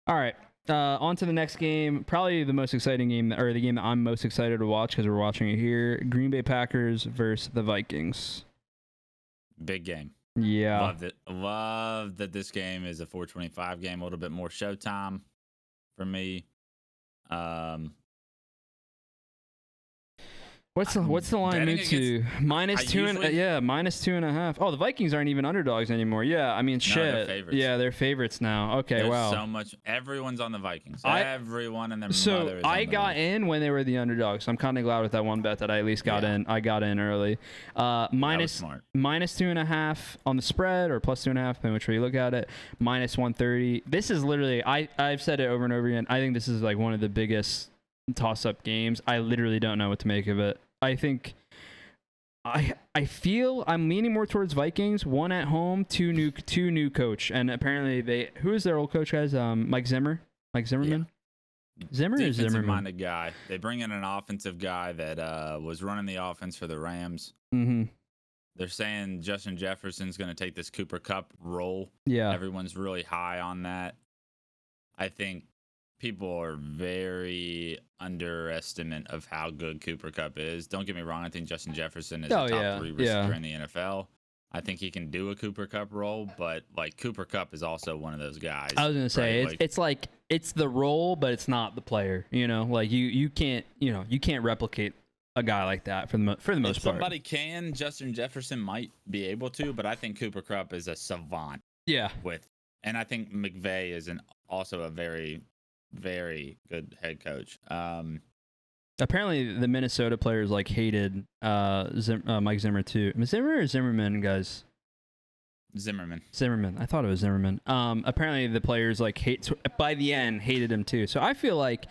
All right. On to the next game. Probably the most exciting game, or the game that I'm most excited to watch because we're watching it here. Green Bay Packers versus the Vikings. Big game. Yeah. Loved it. Love that this game is a 425 game, a little bit more showtime for me. What's the line moved to? -2.5. Oh, the Vikings aren't even underdogs anymore. Yeah, I mean, shit. They're favorites. Yeah, they're favorites now. Okay, There's wow. so much. Everyone's on the Vikings. Everyone and their mother is So I on the got in when they were the underdogs. So I'm kind of glad with that one bet that I at least got in. I got in early. -2.5 on the spread, or +2.5, depending which way you look at it. -130. This is literally, I've said it over and over again. I think this is like one of the biggest toss-up games. I literally don't know what to make of it. I think I feel I'm leaning more towards Vikings. One at home, two new coach, and apparently who is their old coach, guys? Mike Zimmerman. Yeah. Zimmer or Zimmerman? Minded guy. They bring in an offensive guy that was running the offense for the Rams. Mm-hmm. They're saying Justin Jefferson's going to take this Cooper Kupp role. Yeah, everyone's really high on that. I think people are very underestimate of how good Cooper Kupp is. Don't get me wrong. I think Justin Jefferson is a top 3 receiver in the NFL. I think he can do a Cooper Kupp role, but like Cooper Kupp is also one of those guys. I was gonna say right? it's like it's the role, but it's not the player. You know, like you can't replicate a guy like that for the most part. If somebody can, Justin Jefferson might be able to, but I think Cooper Kupp is a savant. Yeah. And I think McVay is also a very, very good head coach. Apparently, the Minnesota players like hated Mike Zimmer too. Zimmer or Zimmerman, guys? Zimmerman. I thought it was Zimmerman. Apparently, the players by the end hated him too. So I feel like,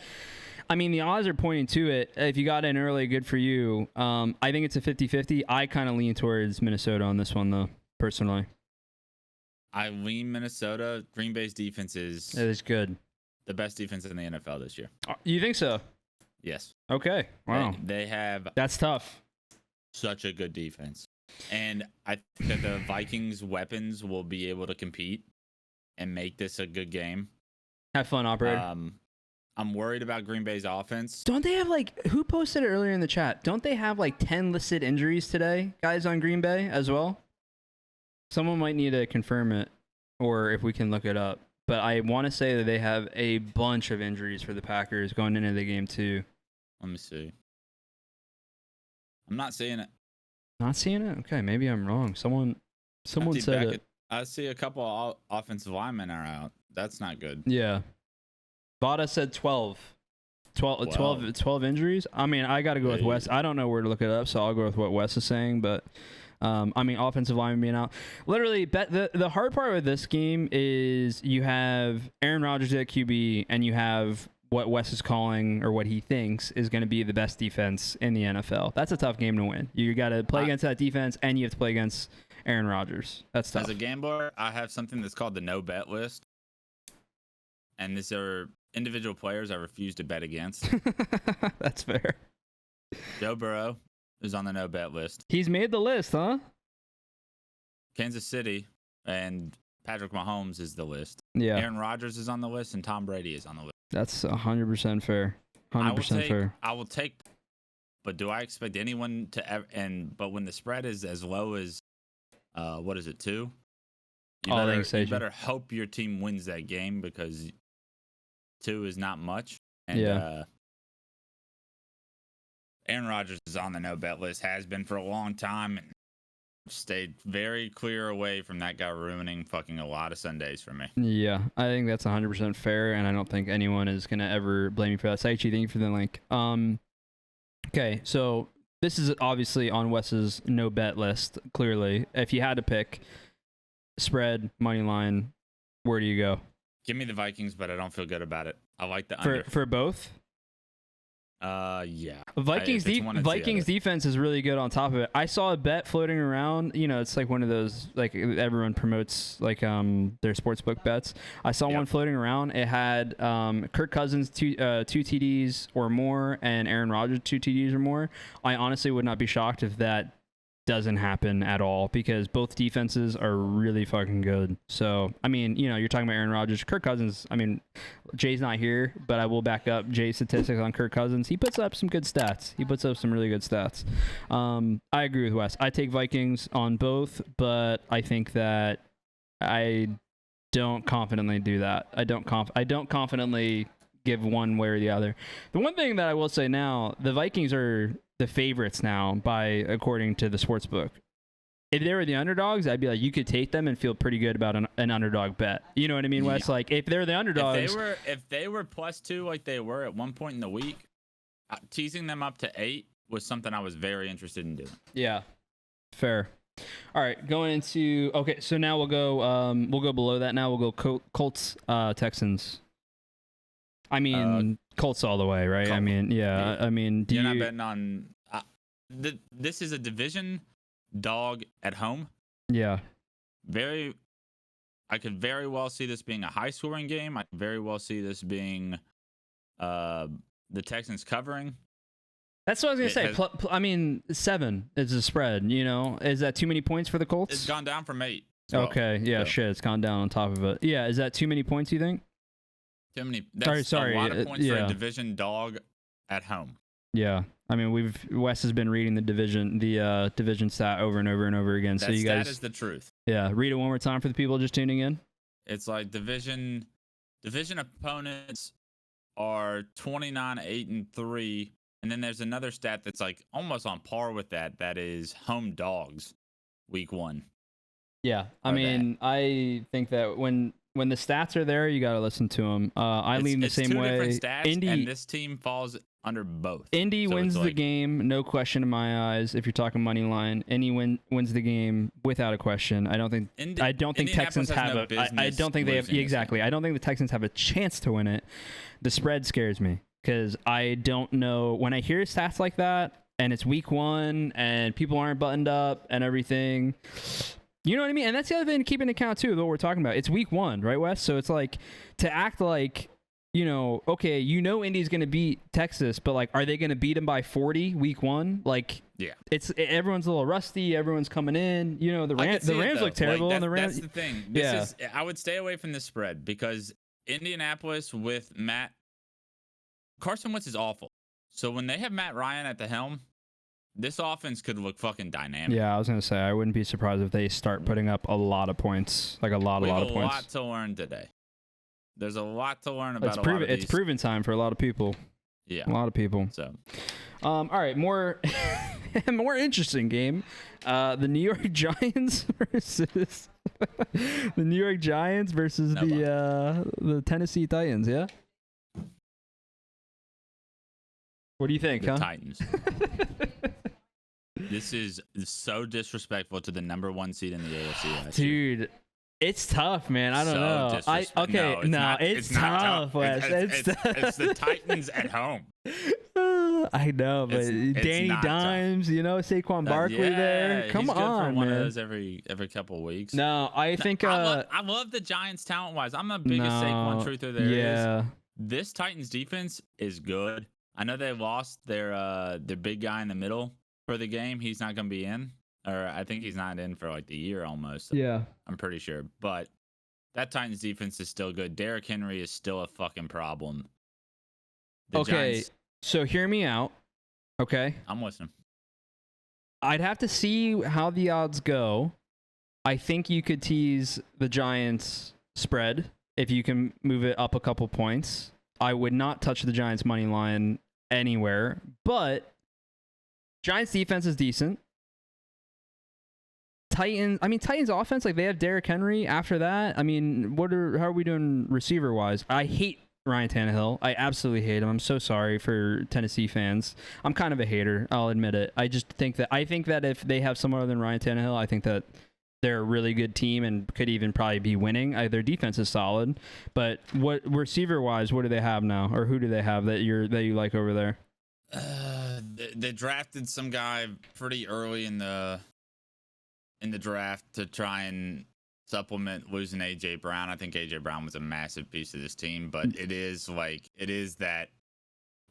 I mean, the odds are pointing to it. If you got in early, good for you. I think it's a 50-50. I kind of lean towards Minnesota on this one, though, personally. I lean Minnesota. Green Bay's defense is good. The best defense in the NFL this year. You think so? Yes. Okay. Wow. They have. That's tough. Such a good defense. And I think that the Vikings' weapons will be able to compete and make this a good game. Have fun, operator. I'm worried about Green Bay's offense. Don't they have who posted it earlier in the chat? Don't they have 10 listed injuries today, guys, on Green Bay as well? Someone might need to confirm it, or if we can look it up. But I want to say that they have a bunch of injuries for the Packers going into the game too. Let me see. I'm not seeing it. Not seeing it? Okay, maybe I'm wrong. Someone said it. I see a couple of offensive linemen are out. That's not good. Yeah. Vada said 12 injuries. I mean, I got to go with Wes. I don't know where to look it up, so I'll go with what Wes is saying. But, I mean, offensive linemen being out. Literally, the hard part with this game is you have Aaron Rodgers at QB, and you have what Wes is calling, or what he thinks is going to be the best defense in the NFL. That's a tough game to win. You got to play against that defense, and you have to play against Aaron Rodgers. That's tough. As a gambler, I have something that's called the no bet list. And these are individual players I refuse to bet against. That's fair. Joe Burrow is on the no bet list. He's made the list, huh? Kansas City and Patrick Mahomes is the list. Yeah. Aaron Rodgers is on the list, and Tom Brady is on the list. That's 100% fair. 100% fair. I will take, but do I expect anyone to ever? But when the spread is as low as, what is it, 2? You better hope your team wins that game, because 2 is not much. And Aaron Rodgers is on the no bet list, has been for a long time, and stayed very clear away from that guy ruining fucking a lot of Sundays for me. Yeah, I think that's 100% fair, and I don't think anyone is going to ever blame you for that. Saichi, thank you for the link. Okay, so this is obviously on Wes's no bet list, clearly. If you had to pick spread, money line, where do you go? Give me the Vikings, but I don't feel good about it. I like the under. For both? Yeah. Vikings defense is really good on top of it. I saw a bet floating around. You know, it's like one of those, everyone promotes their sportsbook bets. I saw one floating around. It had Kirk Cousins two TDs or more, and Aaron Rodgers 2 TDs or more. I honestly would not be shocked if that doesn't happen at all because both defenses are really fucking good. So, I mean, you're talking about Aaron Rodgers. Kirk Cousins, I mean, Jay's not here, but I will back up Jay's statistics on Kirk Cousins. He puts up some good stats. He puts up some really good stats. I agree with Wes. I take Vikings on both, but I think that I don't confidently do that. I don't confidently give one way or the other. The one thing that I will say now, the Vikings are the favorites now according to the sports book. If they were the underdogs, I'd be like, you could take them and feel pretty good about an underdog bet. You know what I mean, Wes? Like, if they're the underdogs, if they were +2 like they were at one point in the week, teasing them up to 8 was something I was very interested in doing. Yeah, fair. All right, going into so now we'll go below that. Now we'll go Colts, Texans. I mean, Colts all the way, right? I mean, yeah. I mean, you're not betting on. This is a division dog at home. Yeah. I could very well see this being a high-scoring game. I could very well see this being the Texans covering. That's what I was gonna say. I mean, 7 is the spread. Is that too many points for the Colts? It's gone down from 8. Okay, yeah, shit, it's gone down on top of it. Yeah, is that too many points? You think? Too many. That's a lot of points for a division dog at home. Yeah, I mean, Wes has been reading the division stat over and over and over again. So you guys, that is the truth. Yeah, read it one more time for the people just tuning in. It's like division opponents are 29-8-3, and then there's another stat that's like almost on par with that. That is home dogs, week 1. Yeah, I mean, I think that when the stats are there, you got to listen to them. I lean the same way. It's 2 different stats, and this team falls under both. Indy wins the game, no question in my eyes. If you're talking money line, Indy wins the game without a question. I don't think Texans have I don't think they have exactly. I don't think the Texans have a chance to win it. The spread scares me because I don't know when I hear stats like that, and it's week 1, and people aren't buttoned up and everything. You know what I mean? And that's the other thing to keep into account, too, what we're talking about. It's week 1, right, Wes? So it's like to act like, okay, Indy's going to beat Texas, but, like, are they going to beat them by 40 week 1? Like, yeah, everyone's a little rusty. Everyone's coming in. The Rams look terrible. Like, and the Rams, that's the thing. I would stay away from this spread because Indianapolis with Carson Wentz is awful. So when they have Matt Ryan at the helm, this offense could look fucking dynamic. Yeah, I was gonna say I wouldn't be surprised if they start putting up a lot of points, like a lot of points. We have a lot to learn today. There's a lot to learn about. It's proven time for a lot of people. Yeah, a lot of people. So, all right, more interesting game. The New York Giants versus the Tennessee Titans. Yeah. What do you think, the Titans. This is so disrespectful to the number 1 seed in the AFC. Dude, it's tough, man. I don't know. It's tough, Wes. It's the Titans at home. I know, but Danny Dimes, Saquon Barkley there. Come he's good on, for one man. of those every couple of weeks. No, I think I love the Giants talent-wise. I'm the biggest Saquon truther there is. This Titans defense is good. I know they lost their big guy in the middle for the game. He's not going to be in, or I think he's not in for like the year almost. Yeah, I'm pretty sure. But that Titans defense is still good. Derrick Henry is still a fucking problem. Giants, so hear me out. Okay, I'm listening. I'd have to see how the odds go. I think you could tease the Giants spread if you can move it up a couple points. I would not touch the Giants money line anywhere, but Giants defense is decent. Titans offense, like they have Derrick Henry. After that, I mean, how are we doing receiver wise? I hate Ryan Tannehill. I absolutely hate him. I'm so sorry for Tennessee fans. I'm kind of a hater. I'll admit it. I think that if they have someone other than Ryan Tannehill, I think that they're a really good team and could even probably be winning. Their defense is solid, but what receiver-wise, what do they have now, or who do they have that you like over there? They drafted some guy pretty early in the draft to try and supplement losing AJ Brown. I think AJ Brown was a massive piece of this team, but it is that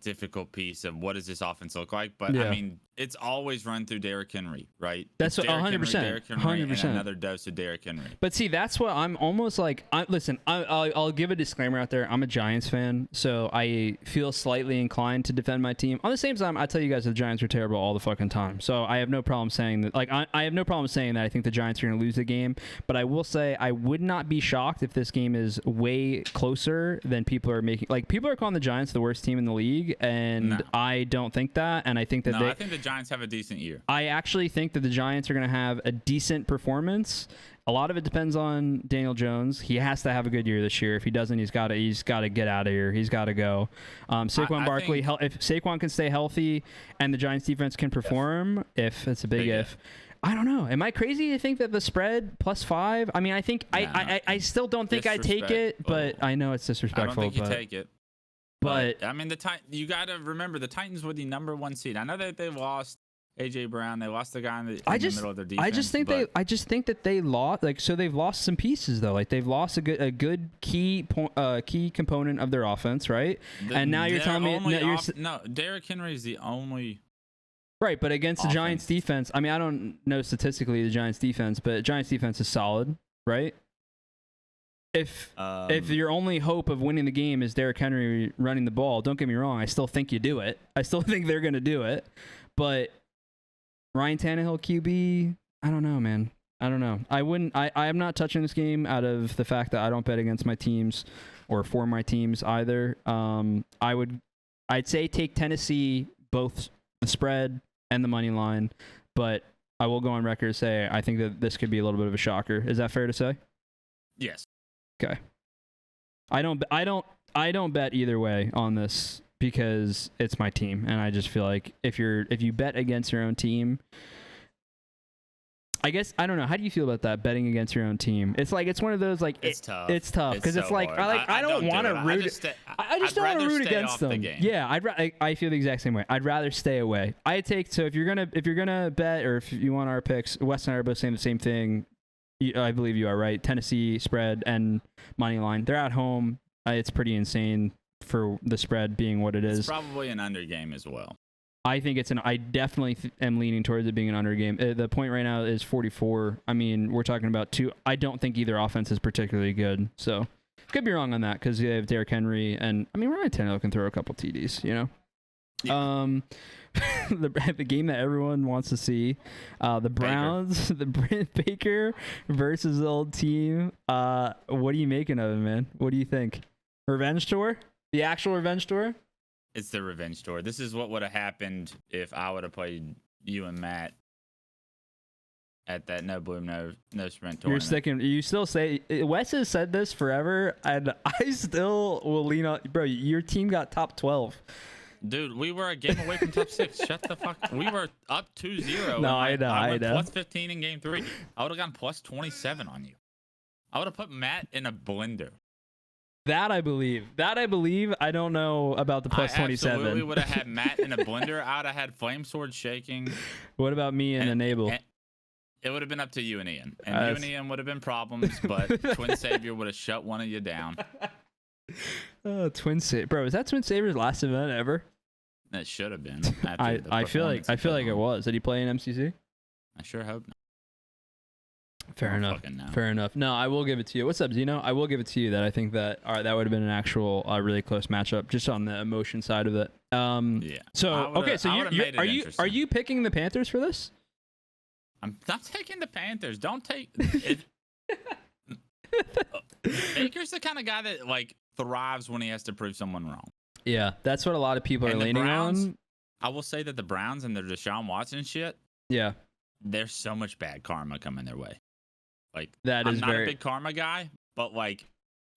difficult piece of what does this offense look like. But I mean, it's always run through Derrick Henry, right? That's 100%. Derrick Henry, 100%. and another dose of Derrick Henry. But see, that's what I'm almost like. Listen, I'll give a disclaimer out there. I'm a Giants fan, so I feel slightly inclined to defend my team. On the same time, I tell you guys the Giants are terrible all the fucking time. So I have no problem saying that. Like, I have no problem saying that I think the Giants are going to lose the game. But I will say I would not be shocked if this game is way closer than people are making. Like, people are calling the Giants the worst team in the league, and I don't think that. And I think that I think the Giants have a decent year. I actually think that the Giants are going to have a decent performance. A lot of it depends on Daniel Jones. He has to have a good year this year. If he doesn't, he's got to get out of here. He's got to go. Saquon Barkley, if Saquon can stay healthy and the Giants defense can perform, if it's a big if. I don't know. Am I crazy to think that the spread +5? I mean, I think I still don't think I take it, but I know it's disrespectful. I don't think you take it. But I mean, you got to remember the Titans were the #1 seed. I know that they lost AJ Brown. They lost the guy in the middle of their defense. I just think that they lost. Like, so they've lost some pieces though. Like, they've lost a good key component of their offense, right? And now you're telling me no, Derrick Henry is the only. Right, but against the Giants defense, I mean, I don't know statistically the Giants defense, but Giants defense is solid, right? If your only hope of winning the game is Derrick Henry running the ball, don't get me wrong, I still think you do it. I still think they're going to do it. But Ryan Tannehill QB, I don't know, man. I don't know. I'm not touching this game out of the fact that I don't bet against my teams or for my teams either. I'd say take Tennessee, both the spread and the money line, but I will go on record and say I think that this could be a little bit of a shocker. Is that fair to say? Yes. Okay. I don't bet either way on this because it's my team, and I just feel like if you bet against your own team, I guess I don't know. How do you feel about that, betting against your own team? It's like it's one of those like it's tough. It's tough because it's like I don't want to root. I just don't want to root against them. Yeah, I feel the exact same way. I'd rather stay away. So if you're gonna bet, or if you want our picks, Wes and I are both saying the same thing. I believe you are right. Tennessee spread and money line. They're at home. It's pretty insane for the spread being what it is. It's probably an under game as well. I think I definitely am leaning towards it being an under game. The point right now is 44. I mean, we're talking about two. I don't think either offense is particularly good. So could be wrong on that because you have Derrick Henry and I mean Ryan Tannehill can throw a couple TDs. You know. Yeah. The game that everyone wants to see, the Browns, the Baker versus the old team. What are you making of it, man? What do you think? Revenge tour? The actual revenge tour? It's the revenge tour. This is what would have happened if I would have played you and Matt at that no bloom, no sprint tournament. You're sticking. You still say Wes has said this forever, and I still will lean on. Bro, your team got top 12. Dude, we were a game away from top 6. Shut the fuck. We were up 2-0. No, I know. I went plus 15 in game 3. I would have gone plus 27 on you. I would have put Matt in a blender. That I believe. I don't know about the plus 27. I absolutely would have had Matt in a blender. I would have had Flame Sword shaking. What about me and Enable? It would have been up to you and Ian. And you and Ian would have been problems, but Twin Savior would have shut one of you down. Twin Savior. Bro, is that Twin Savior's last event ever? That should have been. I feel like it was. Did he play in MCC? I sure hope not. Fair enough. No, I will give it to you. What's up, Zeno? I will give it to you that I think that that would have been an actual really close matchup just on the emotion side of it. Yeah. So are you picking the Panthers for this? I'm not taking the Panthers. Don't take it. Baker's the kind of guy that like thrives when he has to prove someone wrong. Yeah, that's what a lot of people are leaning on. I will say that the Browns and their Deshaun Watson shit. Yeah. There's so much bad karma coming their way. Like I'm not a big karma guy, but like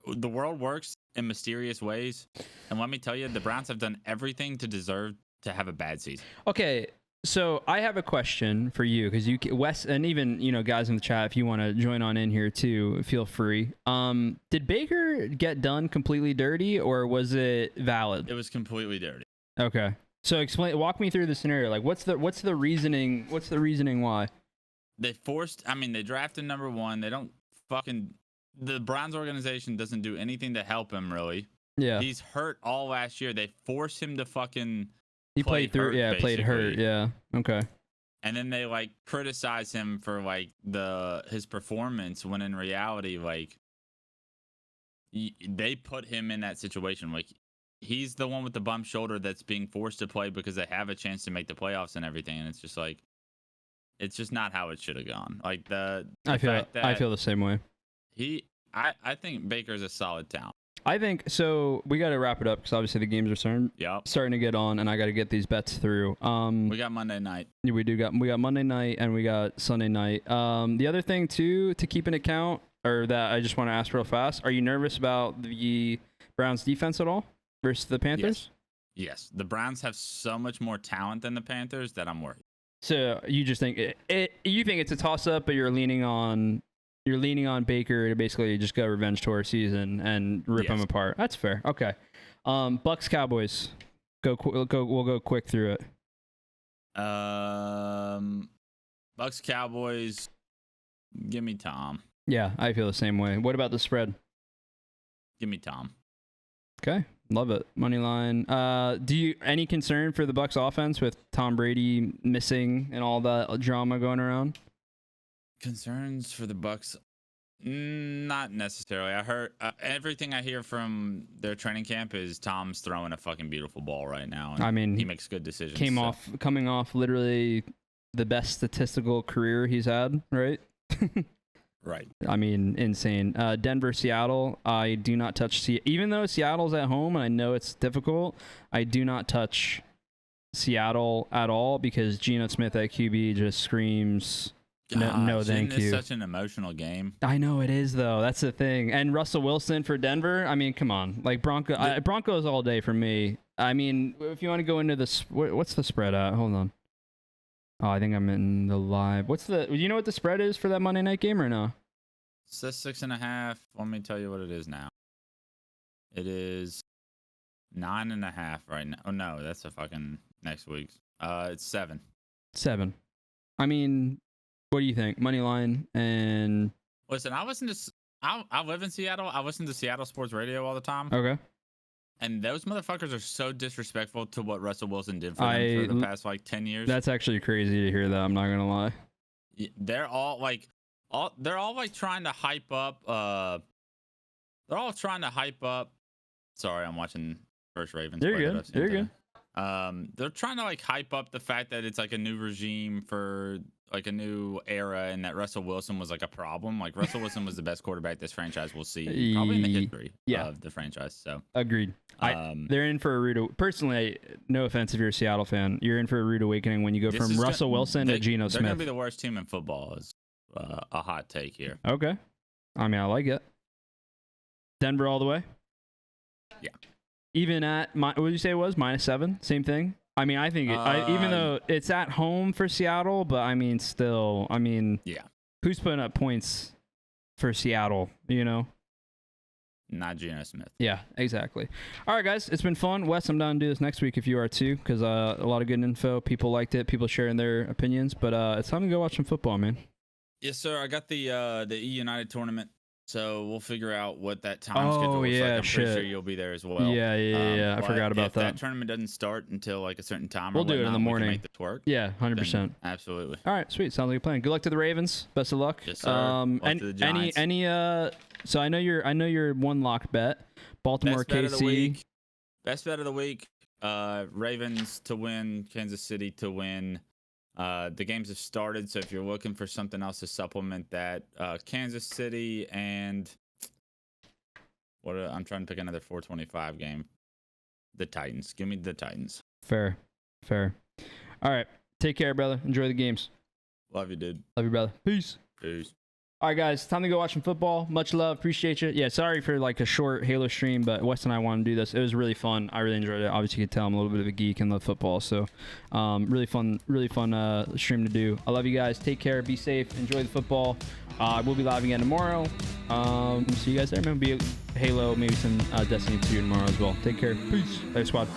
the world works in mysterious ways. And let me tell you, the Browns have done everything to deserve to have a bad season. Okay, so I have a question for you because Wes, and even guys in the chat, if you want to join on in here too, feel free. Did Baker get done completely dirty, or was it valid? It was completely dirty. Okay, so walk me through the scenario. Like, what's the reasoning? What's the reasoning why? They drafted number 1. They don't the Browns organization doesn't do anything to help him really. Yeah. He's hurt all last year. They forced him to fucking. He played through. Hurt, played hurt. Yeah. Okay. And then they like criticize him for like his performance when in reality, like they put him in that situation. Like he's the one with the bum shoulder that's being forced to play because they have a chance to make the playoffs and everything. And it's just like, it's just not how it should have gone. Like I feel the same way. I think Baker's a solid talent. I think so. We got to wrap it up because obviously the games are starting to get on, and I got to get these bets through. We got Monday night. We got Monday night and we got Sunday night. The other thing too to keep in account, or that I just want to ask real fast: are you nervous about the Browns' defense at all versus the Panthers? Yes. The Browns have so much more talent than the Panthers that I'm worried. So you just think you think it's a toss-up, but you're leaning on Baker to basically just go revenge tour season and rip them apart. That's fair. Okay. Bucks Cowboys. We'll go quick through it. Bucks Cowboys. Give me Tom. Yeah, I feel the same way. What about the spread? Give me Tom. Okay. Love it. Money line. Do you any concern for the Bucks offense with Tom Brady missing and all that drama going around? Concerns for the Bucks? Not necessarily. I heard everything I hear from their training camp is Tom's throwing a fucking beautiful ball right now. And I mean, he makes good decisions. Coming off literally the best statistical career he's had, right? Right. I mean, insane. Denver, Seattle. I do not touch even though Seattle's at home and I know it's difficult, I do not touch Seattle at all because Geno Smith at QB just screams. No, thank you. It's such an emotional game. I know it is, though. That's the thing. And Russell Wilson for Denver. I mean, come on. Like Broncos all day for me. I mean, if you want to go into this, what's the spread at? Hold on. Oh, I think I'm in the live. Do you know what the spread is for that Monday night game or no? It says 6.5. Let me tell you what it is now. It is 9.5 right now. Oh no, that's a fucking next week's. It's 7. 7. I mean. What do you think? Money line and listen, I live in Seattle. I listen to Seattle sports radio all the time. Okay. And those motherfuckers are so disrespectful to what Russell Wilson did for them for the past like 10 years. That's actually crazy to hear that. I'm not gonna lie. They're all trying to hype up. They're all trying to hype up. Sorry, I'm watching first Ravens. You're good. You're good. They're trying to like hype up the fact that it's like a new regime for like a new era and that Russell Wilson was like a problem. Like Russell Wilson was the best quarterback this franchise will see probably in the history of the franchise. So agreed. They're in for a rude. Personally, no offense if you're a Seattle fan, you're in for a rude awakening when you go from Russell Wilson to Geno Smith. They're gonna be the worst team in football. Is a hot take here. Okay, I mean I like it. Denver all the way. Yeah. Even at what did you say it was -7? Same thing. I mean, I think even though it's at home for Seattle, but I mean, still, I mean, yeah. Who's putting up points for Seattle? You know, not Geno Smith. Yeah, exactly. All right, guys, it's been fun. Wes, I'm down to do this next week if you are too, because a lot of good info. People liked it. People sharing their opinions. But it's time to go watch some football, man. Yes, sir. I got the E United tournament. So we'll figure out what that time schedule is like. I'm pretty sure you'll be there as well. Yeah. I forgot about that. If that tournament doesn't start until like a certain time, we'll do it in the morning. We can make this work. Yeah, 100%. Absolutely. All right, sweet. Sounds like a plan. Good luck to the Ravens. Best of luck. Yes, sir. To the Giants. So I know you're one lock bet. Baltimore, KC. Best bet of the week. Ravens to win. Kansas City to win. The games have started, so if you're looking for something else to supplement that, Kansas City and I'm trying to pick another 425 game. The Titans. Give me the Titans. Fair. All right. Take care, brother. Enjoy the games. Love you, dude. Love you, brother. Peace. All right, guys, time to go watch some football. Much love. Appreciate you. Yeah, sorry for like a short Halo stream, but Wes and I wanted to do this. It was really fun. I really enjoyed it. Obviously, you could tell I'm a little bit of a geek and love football. So really fun stream to do. I love you guys. Take care. Be safe. Enjoy the football. We'll be live again tomorrow. See you guys there. Maybe Halo, maybe some Destiny 2 tomorrow as well. Take care. Peace. Later, squad.